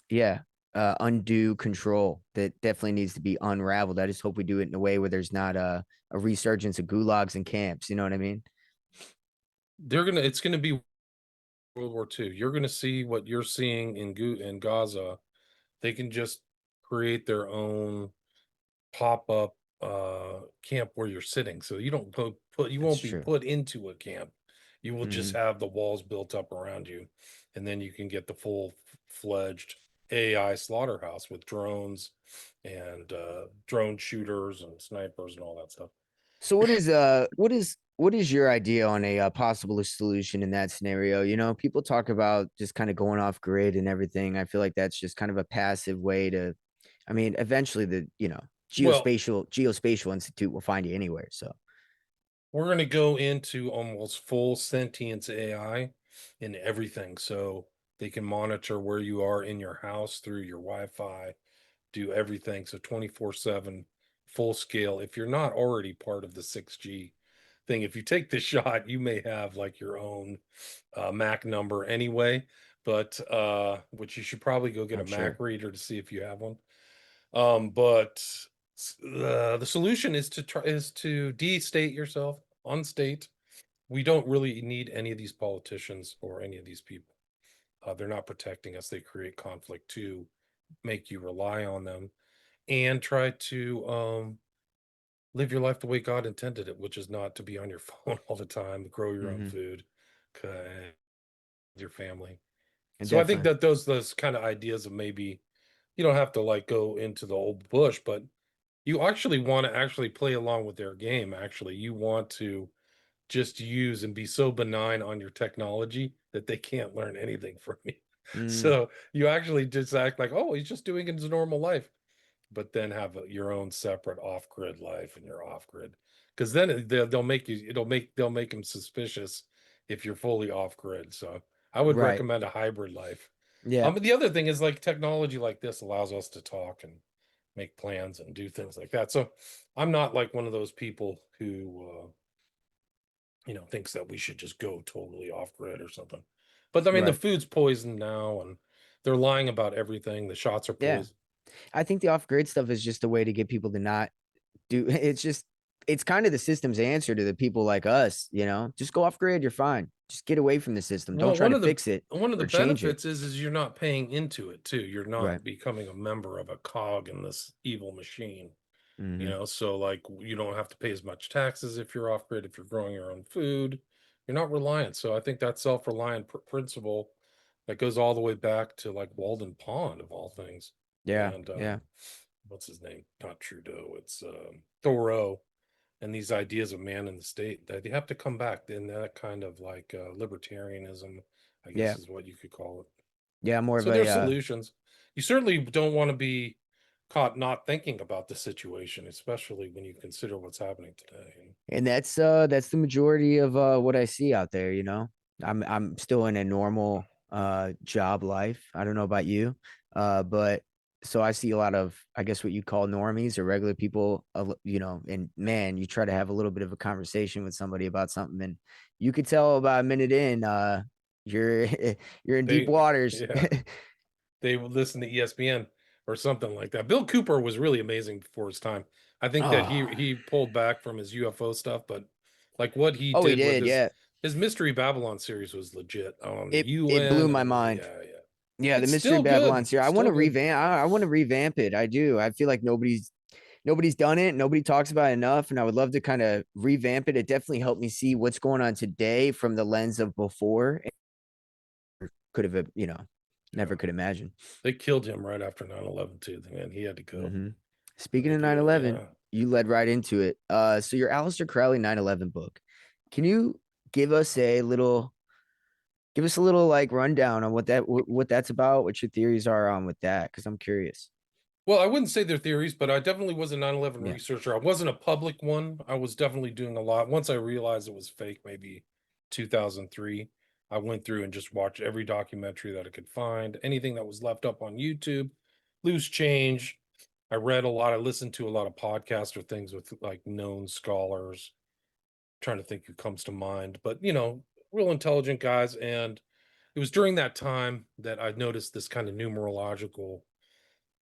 yeah, undue control that definitely needs to be unraveled. I just hope we do it in a way where there's not a resurgence of gulags and camps. You know what I mean? it's gonna be World War II. You're gonna see what you're seeing in Gaza. They can just create their own pop-up camp where you're sitting. So you don't you That's won't be true. put into a camp. You will just Hmm. have the walls built up around you, and then you can get the full-fledged AI slaughterhouse with drones and drone shooters and snipers and all that stuff. So what is your idea on a possible solution in that scenario? People talk about just kind of going off grid and everything. I feel like that's just kind of a passive way to. I mean, eventually the Well, geospatial institute will find you anywhere. So we're going to go into almost full sentience AI in everything. So they can monitor where you are in your house through your Wi-Fi, do everything. So 24/7, full scale. If you're not already part of the 6G thing, if you take the shot, you may have like your own Mac number anyway, but which you should probably go get a I'm Mac sure. reader to see if you have one. But the solution is to de-state yourself, unstate. We don't really need any of these politicians or any of these people. They're not protecting us. They create conflict to make you rely on them and try to live your life the way God intended it, which is not to be on your phone all the time, grow your own Hmm. food, okay, with your family. And So I think definitely. that those kind of ideas of maybe you don't have to like go into the old bush, but you actually want to actually play along with their game. Actually, you want to just use and be so benign on your technology that they can't learn anything from you. Mm, So you actually just act like, oh, he's just doing his normal life, but then have your own separate off-grid life and your off-grid. Because then they'll make you, they'll make them suspicious if you're fully off-grid. So I would right. recommend a hybrid life. Yeah. But the other thing is like technology like this allows us to talk and make plans and do things like that. So I'm not like one of those people who thinks that we should just go totally off grid or something. But I mean, the Right. food's poisoned now, and they're lying about everything. The shots are Yeah. poisoned. I think the off grid stuff is just a way to get people to not do it's kind of the system's answer to the people like us, just go off grid, you're fine. Just get away from the system. Don't Well, try to fix it one of the or change it. benefits is you're not paying into it too. You're Right. not becoming a member of a cog in this evil machine. Hmm. So like you don't have to pay as much taxes if you're off grid, if you're growing your own food, you're not reliant. So I think that self-reliant principle that goes all the way back to like Walden Pond of all things. Yeah. And Yeah. what's his name? Not Trudeau, it's Thoreau, and these ideas of man in the state that they have to come back in that kind of like libertarianism, I guess Yeah. is what you could call it. Yeah. More of So there's a solutions. You certainly don't want to be caught not thinking about the situation, especially when you consider what's happening today. and that's the majority of what I see out there, I'm still in a normal job life. I don't know about you. But so I see a lot of, I guess, what you call normies or regular people, and man, you try to have a little bit of a conversation with somebody about something, and you could tell about a minute in, you're you're in deep They, waters. yeah, they would listen to ESPN or something like that. Bill Cooper was really amazing before his time. I think that Oh, he pulled back from his UFO stuff, but like what he oh, he did with did. Yeah, his Mystery Babylon series was legit on the it blew UN my and mind. yeah, yeah. Yeah, the It's Mystery still good. Babylon's here. I want Still to good. revamp. I want to revamp it. I do. I feel like nobody's done it. Nobody talks about it enough, and I would love to kind of revamp it. It definitely helped me see what's going on today from the lens of before. Could have, never Yeah. could imagine. They killed him right after 9/11 too. Man, he had to go. Hmm. I Speaking of think 9/11, yeah. you led right into it. So your Alleister Crowley 9/11 book. Can you give us a little give us a little like rundown on what that's about, what your theories are on with that? Because I'm curious. Well, I wouldn't say they're theories, but I definitely was a 9/11 Yeah. researcher. I wasn't a public one. I was definitely doing a lot. Once I realized it was fake, maybe 2003, I went through and just watched every documentary that I could find, anything that was left up on YouTube, loose change. I read a lot. I listened to a lot of podcasts or things with like known scholars. Trying to think who comes to mind, but real intelligent guys. And it was during that time that I noticed this kind of numerological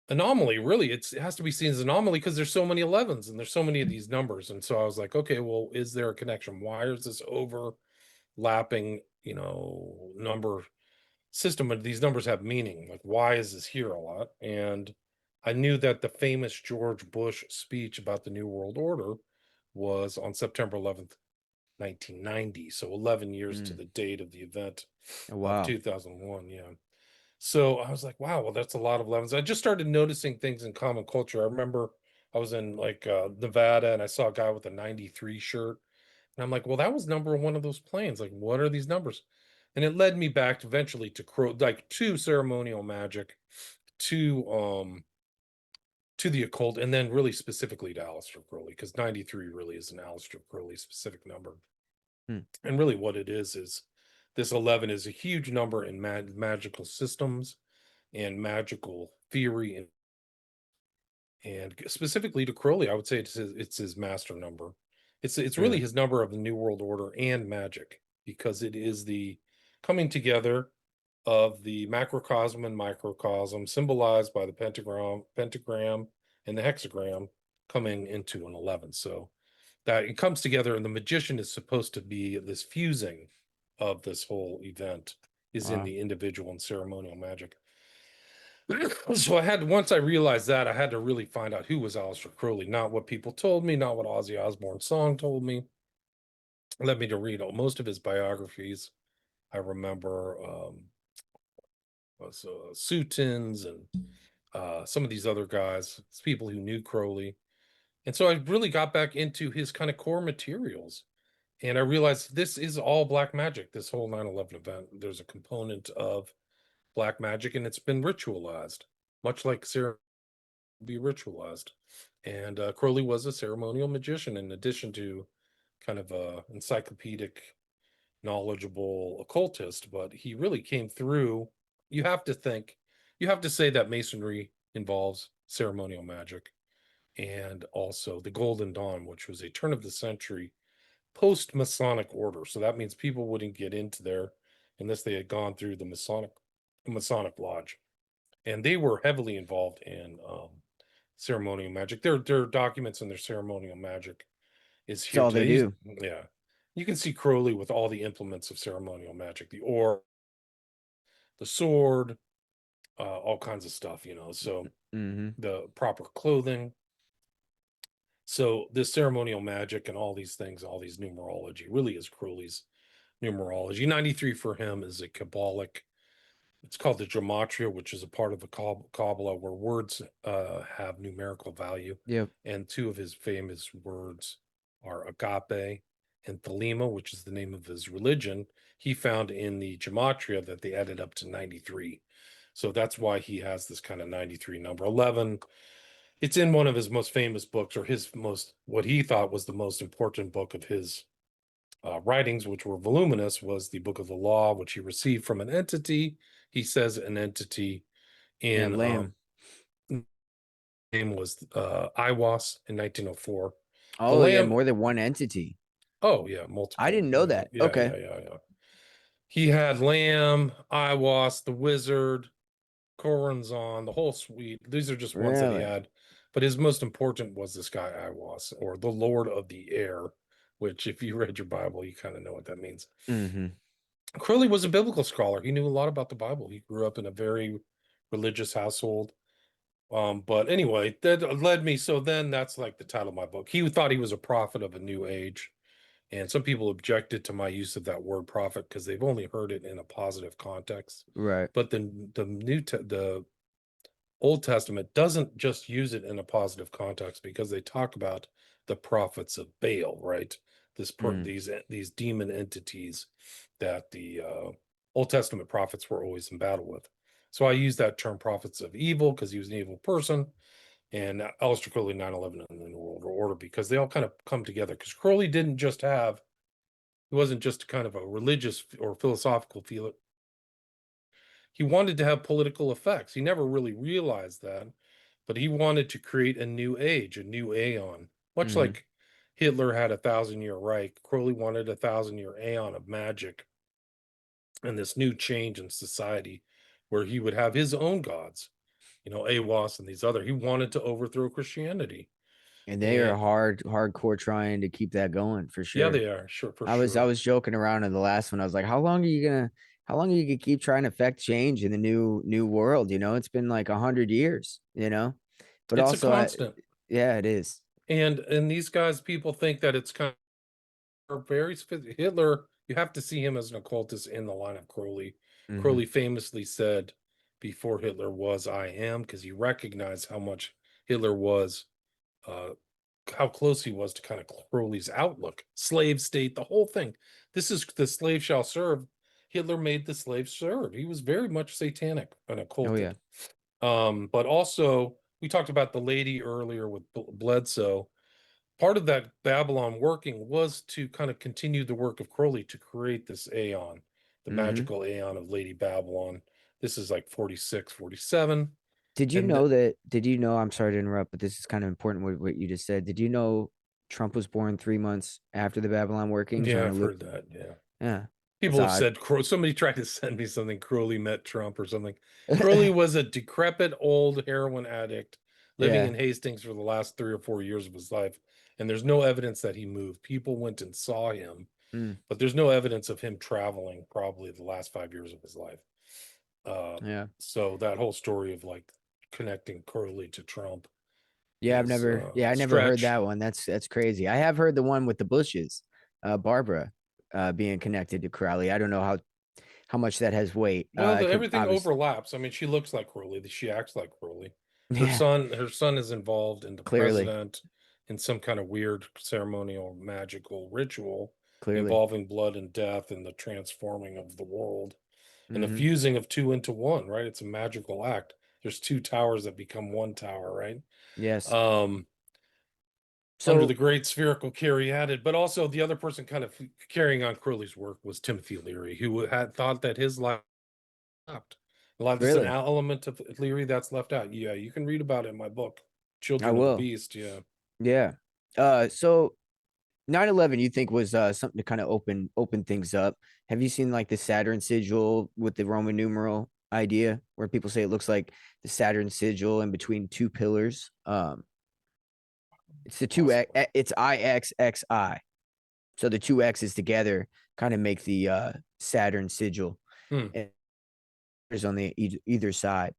anomaly. Really, it has to be seen as an anomaly because there's so many 11s and there's so many of these numbers. And so I was like, okay, well, is there a connection? Why is this overlapping, number system? And these numbers have meaning. Like, why is this here a lot? And I knew that the famous George Bush speech about the New World Order was on September 11th, 1990. So 11 years to Mm. the date of the event Oh, of wow. 2001. Yeah. So I was like, wow, well, that's a lot of 11s. I just started noticing things in common culture. I remember I was in like Nevada and I saw a guy with a 93 shirt. And I'm like, well, that was number one of those planes. Like, what are these numbers? And it led me back eventually to ceremonial magic, to the occult, and then really specifically to Aleister Crowley, because 93 really is an Aleister Crowley specific number. Hmm. And really what it is this 11 is a huge number in magical systems and magical theory, and specifically to Crowley, I would say it's his master number. It's really Really? his number of the New World Order and magic, because it is the coming together of the macrocosm and microcosm, symbolized by the pentagram and the hexagram, coming into an 11. So that it comes together, and the magician is supposed to be this fusing of this whole event is in Wow. the individual and ceremonial magic. So once I realized that, I had to really find out who was Aleister Crowley, not what people told me, not what Ozzy Osbourne's song told me. It led me to read most of his biographies. I remember Sutins and some of these other guys, people who knew Crowley. And so I really got back into his kind of core materials. And I realized this is all black magic, this whole 9/11 event. There's a component of black magic, and it's been ritualized, much like ceremony be ritualized. And Crowley was a ceremonial magician, in addition to kind of a encyclopedic, knowledgeable occultist. But he really came through. You have to think, you have to say that Masonry involves ceremonial magic, and also the Golden Dawn, which was a turn of the century post-Masonic order. So that means people wouldn't get into there unless they had gone through the Masonic lodge, and they were heavily involved in ceremonial magic. Their documents and their ceremonial magic is That's here all they today. do. Yeah, you can see Crowley with all the implements of ceremonial magic: the oar, the sword, all kinds of stuff. So Mm-hmm. the proper clothing. So this ceremonial magic and all these things, all these numerology, really is Crowley's numerology. 93 for him is a Kabbalic. It's called the gematria, which is a part of the Kabbalah where words have numerical value. Yep. And two of his famous words are agape and thelema, which is the name of his religion. He found in the gematria that they added up to 93. So that's why he has this kind of 93 number. 11, it's in one of his most famous books, or what he thought was the most important book of his writings, which were voluminous, was the Book of the Law, which he received from an entity. He says an entity Yeah, in Lamb. name was Iwas in 1904. The Oh, yeah, Lamb, more than one entity. oh yeah, I multiple. didn't know Yeah, that. yeah, Okay. yeah, yeah, yeah. He had Lamb, Iwas, the Wizard, Corazon, the whole suite. These are just ones that he Really? had. But his most important was this guy Iwas, or the Lord of the Air, which, if you read your Bible, you kind of know what that means. Mm-hmm. Crowley was a biblical scholar. He knew a lot about the Bible. He grew up in a very religious household. But anyway, that led me. So then that's like the title of my book. He thought he was a prophet of a new age. And some people objected to my use of that word prophet because they've only heard it in a positive context. Right. But the Old Testament doesn't just use it in a positive context, because they talk about the prophets of Baal, right? These demon entities that the Old Testament prophets were always in battle with. So I use that term prophets of evil because he was an evil person, and Alleister Crowley 9/11 and the New World Order, because they all kind of come together. Because Crowley he wasn't just kind of a religious or philosophical feeler. He wanted to have political effects. He never really realized that, but he wanted to create a new age, a new aeon. Much Mm-hmm. like Hitler had a 1,000-year Reich, Crowley wanted a 1,000-year aeon of magic and this new change in society where he would have his own gods, Awas and these other. He wanted to overthrow Christianity. And they are And hardcore trying to keep that going for yeah, sure. they are, sure, for I sure. was joking around in the last one. I was like, how long are you gonna keep trying to affect change in the new world? It's been like 100 years, But It's a also constant. yeah, it is. And these guys, people think that it's kind of very Hitler. You have to see him as an occultist in the line of Crowley. Hmm. Crowley famously said before Hitler was I am, because he recognized how much Hitler was, uh, how close he was to kind of Crowley's outlook. Slave state, the whole thing. This is the slave shall serve. Hitler made the slave serve. He was very much satanic and Oh yeah. occulted. But also, we talked about the lady earlier with Bledsoe. Part of that Babylon working was to kind of continue the work of Crowley to create this aeon, the Hmm. magical aeon of Lady Babylon. This is like 46, 47. And Did you know, I'm sorry to interrupt, but this is kind of important what you just said. Did you know Trump was born 3 months after the Babylon workings yeah, on a I've loop? heard that. Yeah. Yeah. It's People have odd. said somebody tried to send me something. Crowley met Trump or something. Crowley was a decrepit old heroin addict living Yeah. in Hastings for the last 3 or 4 years of his life. And there's no evidence that he moved. People went and saw him, Mm, but there's no evidence of him traveling probably the last 5 years of his life. Uh, yeah. so that whole story of like connecting Crowley to Trump Yeah, is I a never heard stretch. that one. That's crazy. I have heard the one with the Bushes, Barbara, being connected to Crowley. I don't know how much that has weight. Well, I could everything obviously, overlaps. I mean, she looks like Crowley. She acts like Crowley. yeah, Her son is involved in the clearly, president in some kind of weird ceremonial magical ritual clearly. involving blood and death and the transforming of the world and the Hmm. fusing of two into one, right? It's a magical act. There's two towers that become one tower, right? Yes. Um, Under the So great spherical Caryatid, but also the other person kind of carrying on Crowley's work was Timothy Leary, who had thought that his life stopped. A lot, there's an really, element of Leary that's left out. Yeah, you can read about it in my book, I Children of the will. Beast. Yeah. Yeah. So 9/11 you think was something to kind of open things up. Have you seen like the Saturn sigil with the Roman numeral idea where people say it looks like the Saturn sigil in between two pillars? It's the two X, Possibly. it's IXXI. So the two X's together kind of make the Saturn sigil. Hmm. And there's on the either side.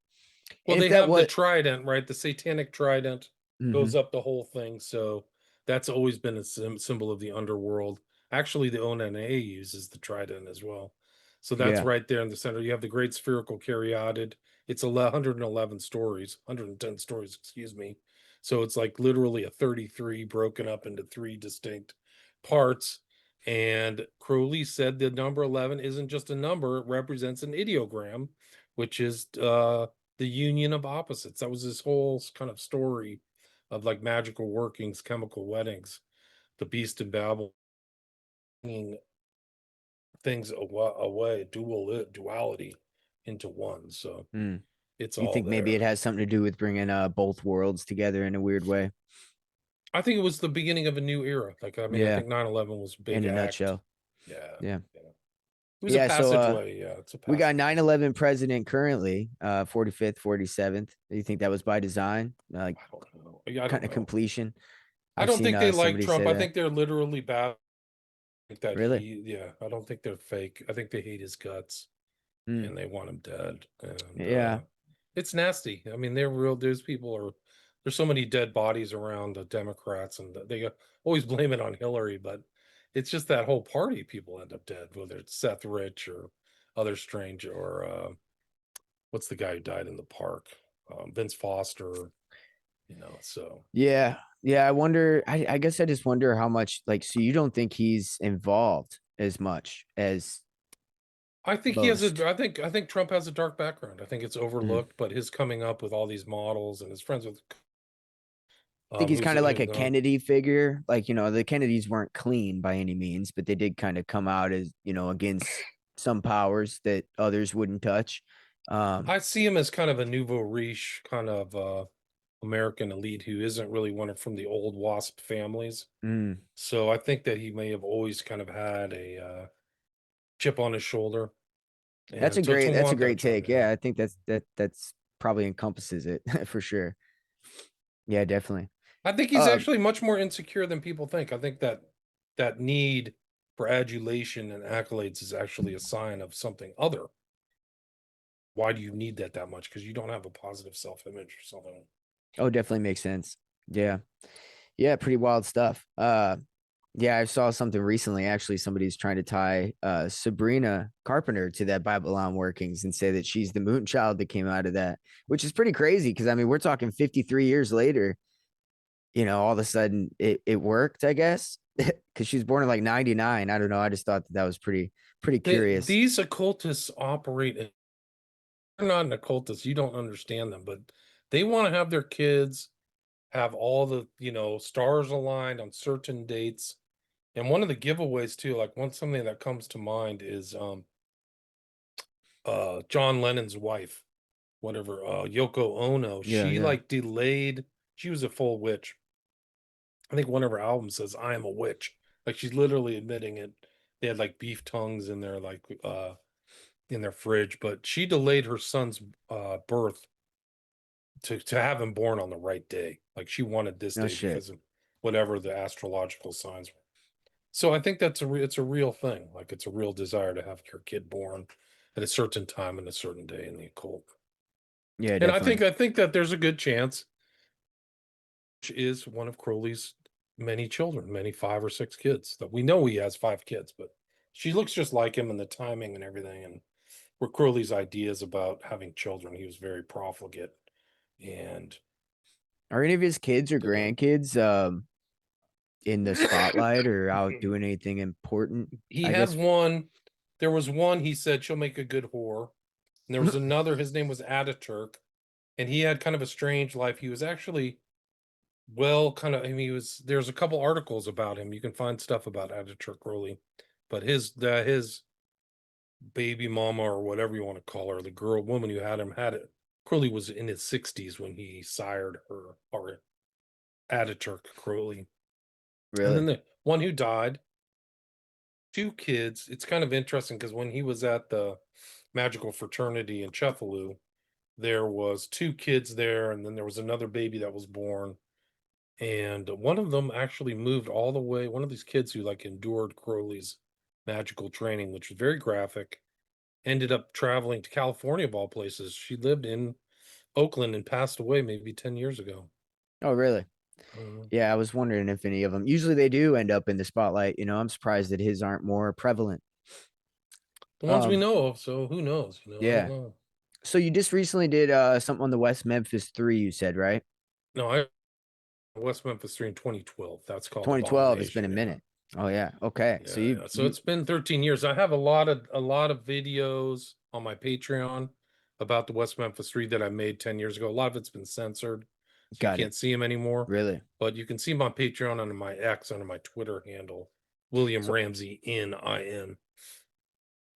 Well, If they that have the what trident, right? The satanic trident mm-hmm, goes up the whole thing. So that's always been a symbol of the underworld. Actually, the ONA uses the trident as well. So that's yeah. right there in the center. You have the great spherical Caryatid. It's 111 stories, 110 stories, excuse me. So it's like literally a 33 broken up into three distinct parts. And Crowley said the number 11 isn't just a number, it represents an ideogram, which is the union of opposites. That was his whole kind of story of like magical workings, chemical weddings, the beast in Babel, bringing things away, duality into one. So Mm. it's You all think maybe it there. has something to do with bringing both worlds together in a weird way? I think it was the beginning of a new era. Like, I mean, I Yeah, think 9/11 was a big in a act. nutshell. Yeah. Yeah. Yeah. It was a Yeah, so passageway. Yeah, it's a we got passageway. 9/11 president currently, 45th, 47th. Do you think that was by design? Like I don't know. I kind don't of know. completion? I I've don't seen think they like somebody Trump. say I that. think they're literally bad. That Really? yeah, I don't think they're fake. I think they hate his guts Mm. and they want him dead. And Yeah. it's nasty. I mean, they're real. There's so many dead bodies around the Democrats, and they always blame it on Hillary, but it's just that whole party. People end up dead, whether it's Seth Rich or other strange or what's the guy who died in the park? Vince Foster, so. Yeah. Yeah. I wonder, I guess I just wonder how much, like, so you don't think he's involved as much as I think he has most? I think Trump has a dark background. I think it's Mm. overlooked, but his coming up with all these models and his friends with Think he's who's kind of like a Kennedy figure. Like, the Kennedys weren't clean by any means, but they did kind of come out as, against some powers that others wouldn't touch. I see him as kind of a nouveau riche kind of American elite who isn't really one from the old WASP families. mm, So I think that he may have always kind of had a chip on his shoulder. And so to that's a want that great Trump, take. Yeah, I think that's probably encompasses it for sure. Yeah, definitely. I think he's Um, actually much more insecure than people think. I think that that need for adulation and accolades is actually a sign of something other. Why do you need that much? Because you don't have a positive self-image or something. oh, definitely makes sense. Yeah. Yeah, pretty wild stuff. Yeah, I saw something recently. Actually, somebody's trying to tie Sabrina Carpenter to that Babylon workings and say that she's the moon child that came out of that, which is pretty crazy because I mean, we're talking 53 years later, all of a sudden it worked, I guess, because she was born in like 99. I don't know. I just thought that was pretty curious. These occultists operate, they're not an occultist, you don't understand them, but they want to have their kids have all the, stars aligned on certain dates. And one of the giveaways too, like something that comes to mind is John Lennon's wife, whatever, Yoko Ono, Yeah, she yeah. like delayed, she was a full witch. I think one of her albums says I am a witch. Like she's literally admitting it. They had like beef tongues in their in their fridge, but she delayed her son's birth to have him born on the right day. Like she wanted this No day shit. because of whatever the astrological signs were. So I think that's it's a real thing. Like it's a real desire to have your kid born at a certain time and a certain day in the occult. Yeah, And definitely. I think that there's a good chance she is one of Crowley's many children, many 5 or 6 kids. That we know he has 5 kids, but she looks just like him and the timing and everything. And were Crowley's ideas about having children, he was very profligate and Are any of his kids or did a grandkids in the spotlight or out doing anything important? he I had guess. one. There was one he said she'll make a good whore. And there was another, his name was Ataturk, and he had kind of a strange life. He was actually kind of, I mean, there's a couple articles about him. You can find stuff about Ataturk Crowley, but his baby mama or whatever you want to call her, the woman who had it. Crowley was in his 60s when he sired her, or Ataturk Crowley. And Really? then the one who died, 2 kids. It's kind of interesting because when he was at the magical fraternity in Cefalù, there was 2 kids there, and then there was another baby that was born. And one of them actually moved all the way. One of these kids who like endured Crowley's magical training, which was very graphic, ended up traveling to California of all places. She lived in Oakland and passed away maybe 10 years ago. Oh, really? Uh, Yeah, I was wondering if any of them. Usually they do end up in the spotlight. I'm surprised that his aren't more prevalent. the ones we Um, know of, so who knows? I don't yeah. know. So you just recently did something on the West Memphis 3, you said, right? No, I West Memphis 3 in 2012. That's called 2012, it's been a Abomination. Yeah. minute. Oh yeah. Okay. So Yeah, you yeah. So you it's been 13 years. I have a lot of videos on my Patreon about the West Memphis 3 that I made 10 years ago. A lot of it's been censored, so you got it. can't see them anymore. Really? But you can see my Patreon under my X, under my Twitter handle, William So Ramsey NIN.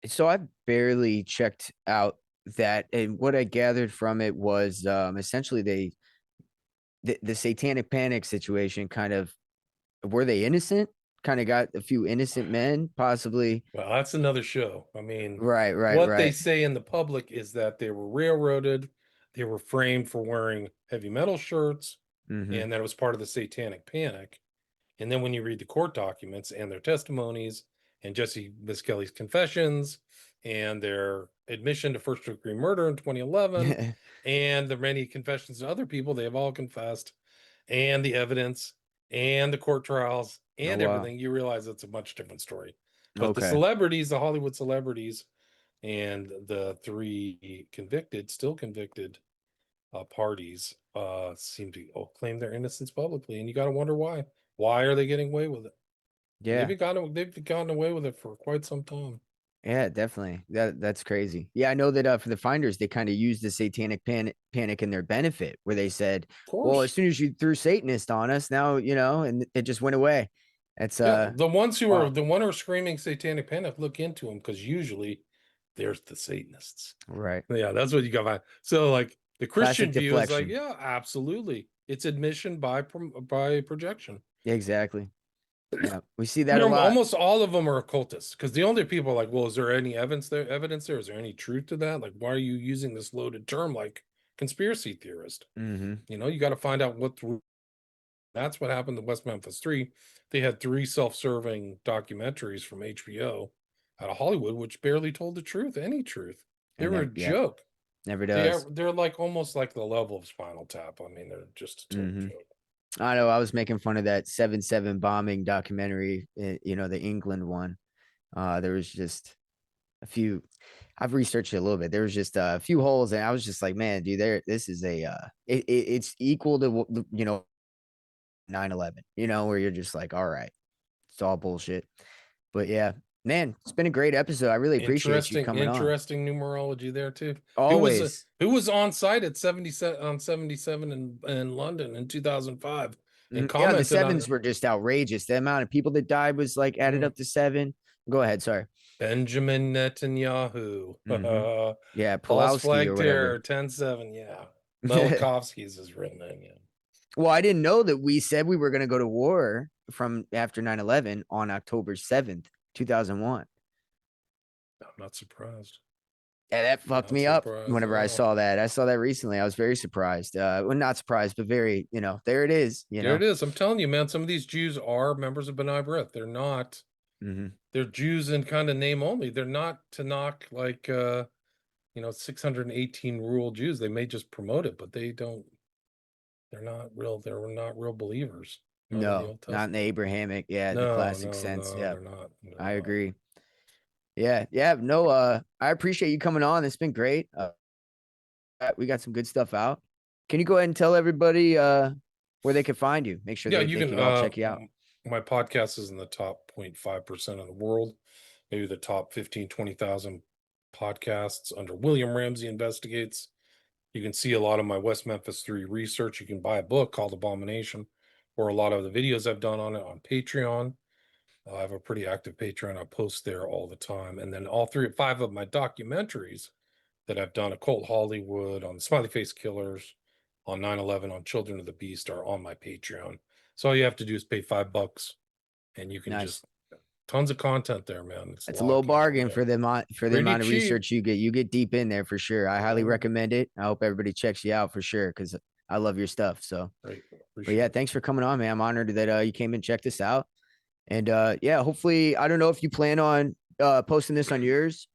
so I barely checked out that, and what I gathered from it was essentially the satanic panic situation kind of, were they innocent? Kind of got a few innocent men, possibly. Well, that's another show. I mean, Right, right, what they right. say in the public is that they were railroaded, they were framed for wearing heavy metal shirts, Mm-hmm. and that it was part of the satanic panic. And then when you read the court documents and their testimonies and Jesse Miss Kelly's confessions and their admission to first degree murder in 2011 and the many confessions to other people, they have all confessed, and the evidence and the court trials Oh and wow. everything, you realize it's a much different story. But the Okay. celebrities, the Hollywood celebrities, and the 3 convicted, still convicted, parties seem to claim their innocence publicly, and you got to wonder why. Why are they getting away with it? Yeah. They've gotten away with it for quite some time. Yeah, definitely. That's crazy. Yeah, I know that for the finders, they kind of used the satanic panic in their benefit, where they said, Of "Well, as course. soon as you threw Satanist on us, now and it just went away." That's Yeah, the ones who are wow. the one who are screaming satanic panic, look into them, because usually there's the Satanists. Right. Yeah, that's what you got. So like the Classic Christian view is like, deflection. yeah, absolutely, it's admission by projection. Exactly. Yeah, we see that a They're lot. almost all of them are occultists, because the only people are like, well, is there any evidence there? Is there any truth to that? Like, why are you using this loaded term like conspiracy theorist? Mm-hmm. You got to find out what. That's what happened to West Memphis 3. They had 3 self-serving documentaries from HBO out of Hollywood, which barely told the truth, any truth. They And were never, a yeah, joke. never does. They're like almost like the level of Spinal Tap. I mean, they're just a total Mm-hmm. joke. I know. I was making fun of that 7/7 bombing documentary. The England one. There was just a few. I've researched it a little bit. There was just a few holes, and I was just like, man, dude, this is it's equal to 9/11. Where you're just like, all right, it's all bullshit. But yeah, man, it's been a great episode. I really appreciate you coming on. Interesting numerology there too. Always. Who was on site at 77 in London in 2005 and Yeah, the commented on sevens it? were just outrageous. The amount of people that died was like added up to 7. Go ahead. Sorry. Benjamin Netanyahu. Mm-hmm. Yeah, False Pulowski or flag terror, whatever. 10-7. Yeah. Melikovsky's his real name. Yeah. Well, I didn't know that we said we were going to go to war from after 9/11 on October 7th, 2001. I'm not surprised. And that fucked Not me up surprised at whenever I all. saw that. I saw that recently. I was very surprised. Well, not surprised, but very, there it is, There it is. I'm telling you, man, some of these Jews are members of B'nai B'rith. They're not, Mm-hmm. they're Jews in kind of name only. They're not Tanakh like 618 rule Jews. They may just promote it, but they're not real believers. Not in the No, Old not in the Testament. Abrahamic. Yeah, the No, classic no, sense. no, Yeah, they're not. They're I not. agree. Yeah, yeah. No, I appreciate you coming on. It's been great. We got some good stuff out. Can you go ahead and tell everybody where they can find you? Make sure Yeah, they you can can all check you out. my podcast is in the top 0.5% of the world, maybe the top 15, 20,000 podcasts under William Ramsey Investigates. You can see a lot of my West Memphis 3 research. You can buy a book called Abomination, or a lot of the videos I've done on it on Patreon. I have a pretty active Patreon. I post there all the time. And then all 5 of my documentaries that I've done, Occult Hollywood, on Smiley Face Killers, on 9/11, on Children of the Beast, are on my Patreon. So all you have to do is pay $5 and you can Nice. just tons of content there, man. It's It's a little locked and bargain loaded. for the Pretty amount of cheap. research you get. You get deep in there for sure. I highly Yeah. recommend it. I hope everybody checks you out for sure because I love your stuff. So, Great. but Appreciate yeah, it. thanks for coming on, man. I'm honored that you came and checked this out. And yeah, hopefully, I don't know if you plan on posting this on yours.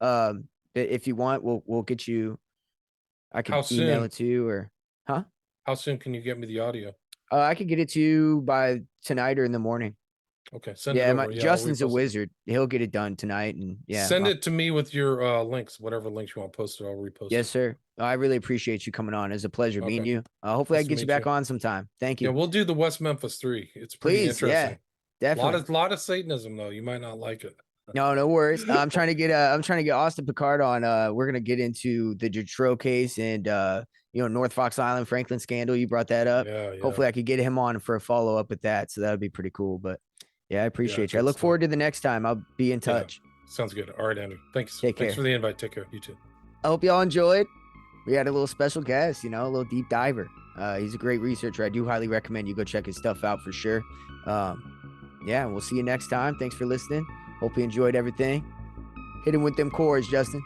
If you want, we'll get you. I could How email soon? it to you, or huh? How soon can you get me the audio? I could get it to you by tonight or in the morning. Okay, send it Yeah, over. Yeah, I'll Justin's a repost it. wizard. He'll get it done tonight, and yeah, Send it to me with your links, whatever links you want posted. I'll repost yes, it. sir. I really appreciate you coming on. It's a pleasure meeting Okay. you. Hopefully, I Nice can to get you meet back you. on sometime. Thank Yeah, you. we'll do the West Memphis 3. It's pretty Please, yeah, interesting. definitely. Lot of Satanism though. You might not like it. No, no worries. I'm trying to get Austin Picard on. We're gonna get into the Detroit case and North Fox Island Franklin scandal. You brought that up. Yeah, yeah. Hopefully, I could get him on for a follow up with that. So that would be pretty cool. But yeah, I Yeah, appreciate you. I good look stuff. forward to the next time. I'll be in Yeah, touch. sounds good. All right, Andrew. Thanks. Take Thanks care. for the invite. Take care. You too. I hope y'all enjoyed. We had a little special guest, a little deep diver. He's a great researcher. I do highly recommend you go check his stuff out for sure. Yeah, we'll see you next time. Thanks for listening. Hope you enjoyed everything. Hit him with them chords, Justin.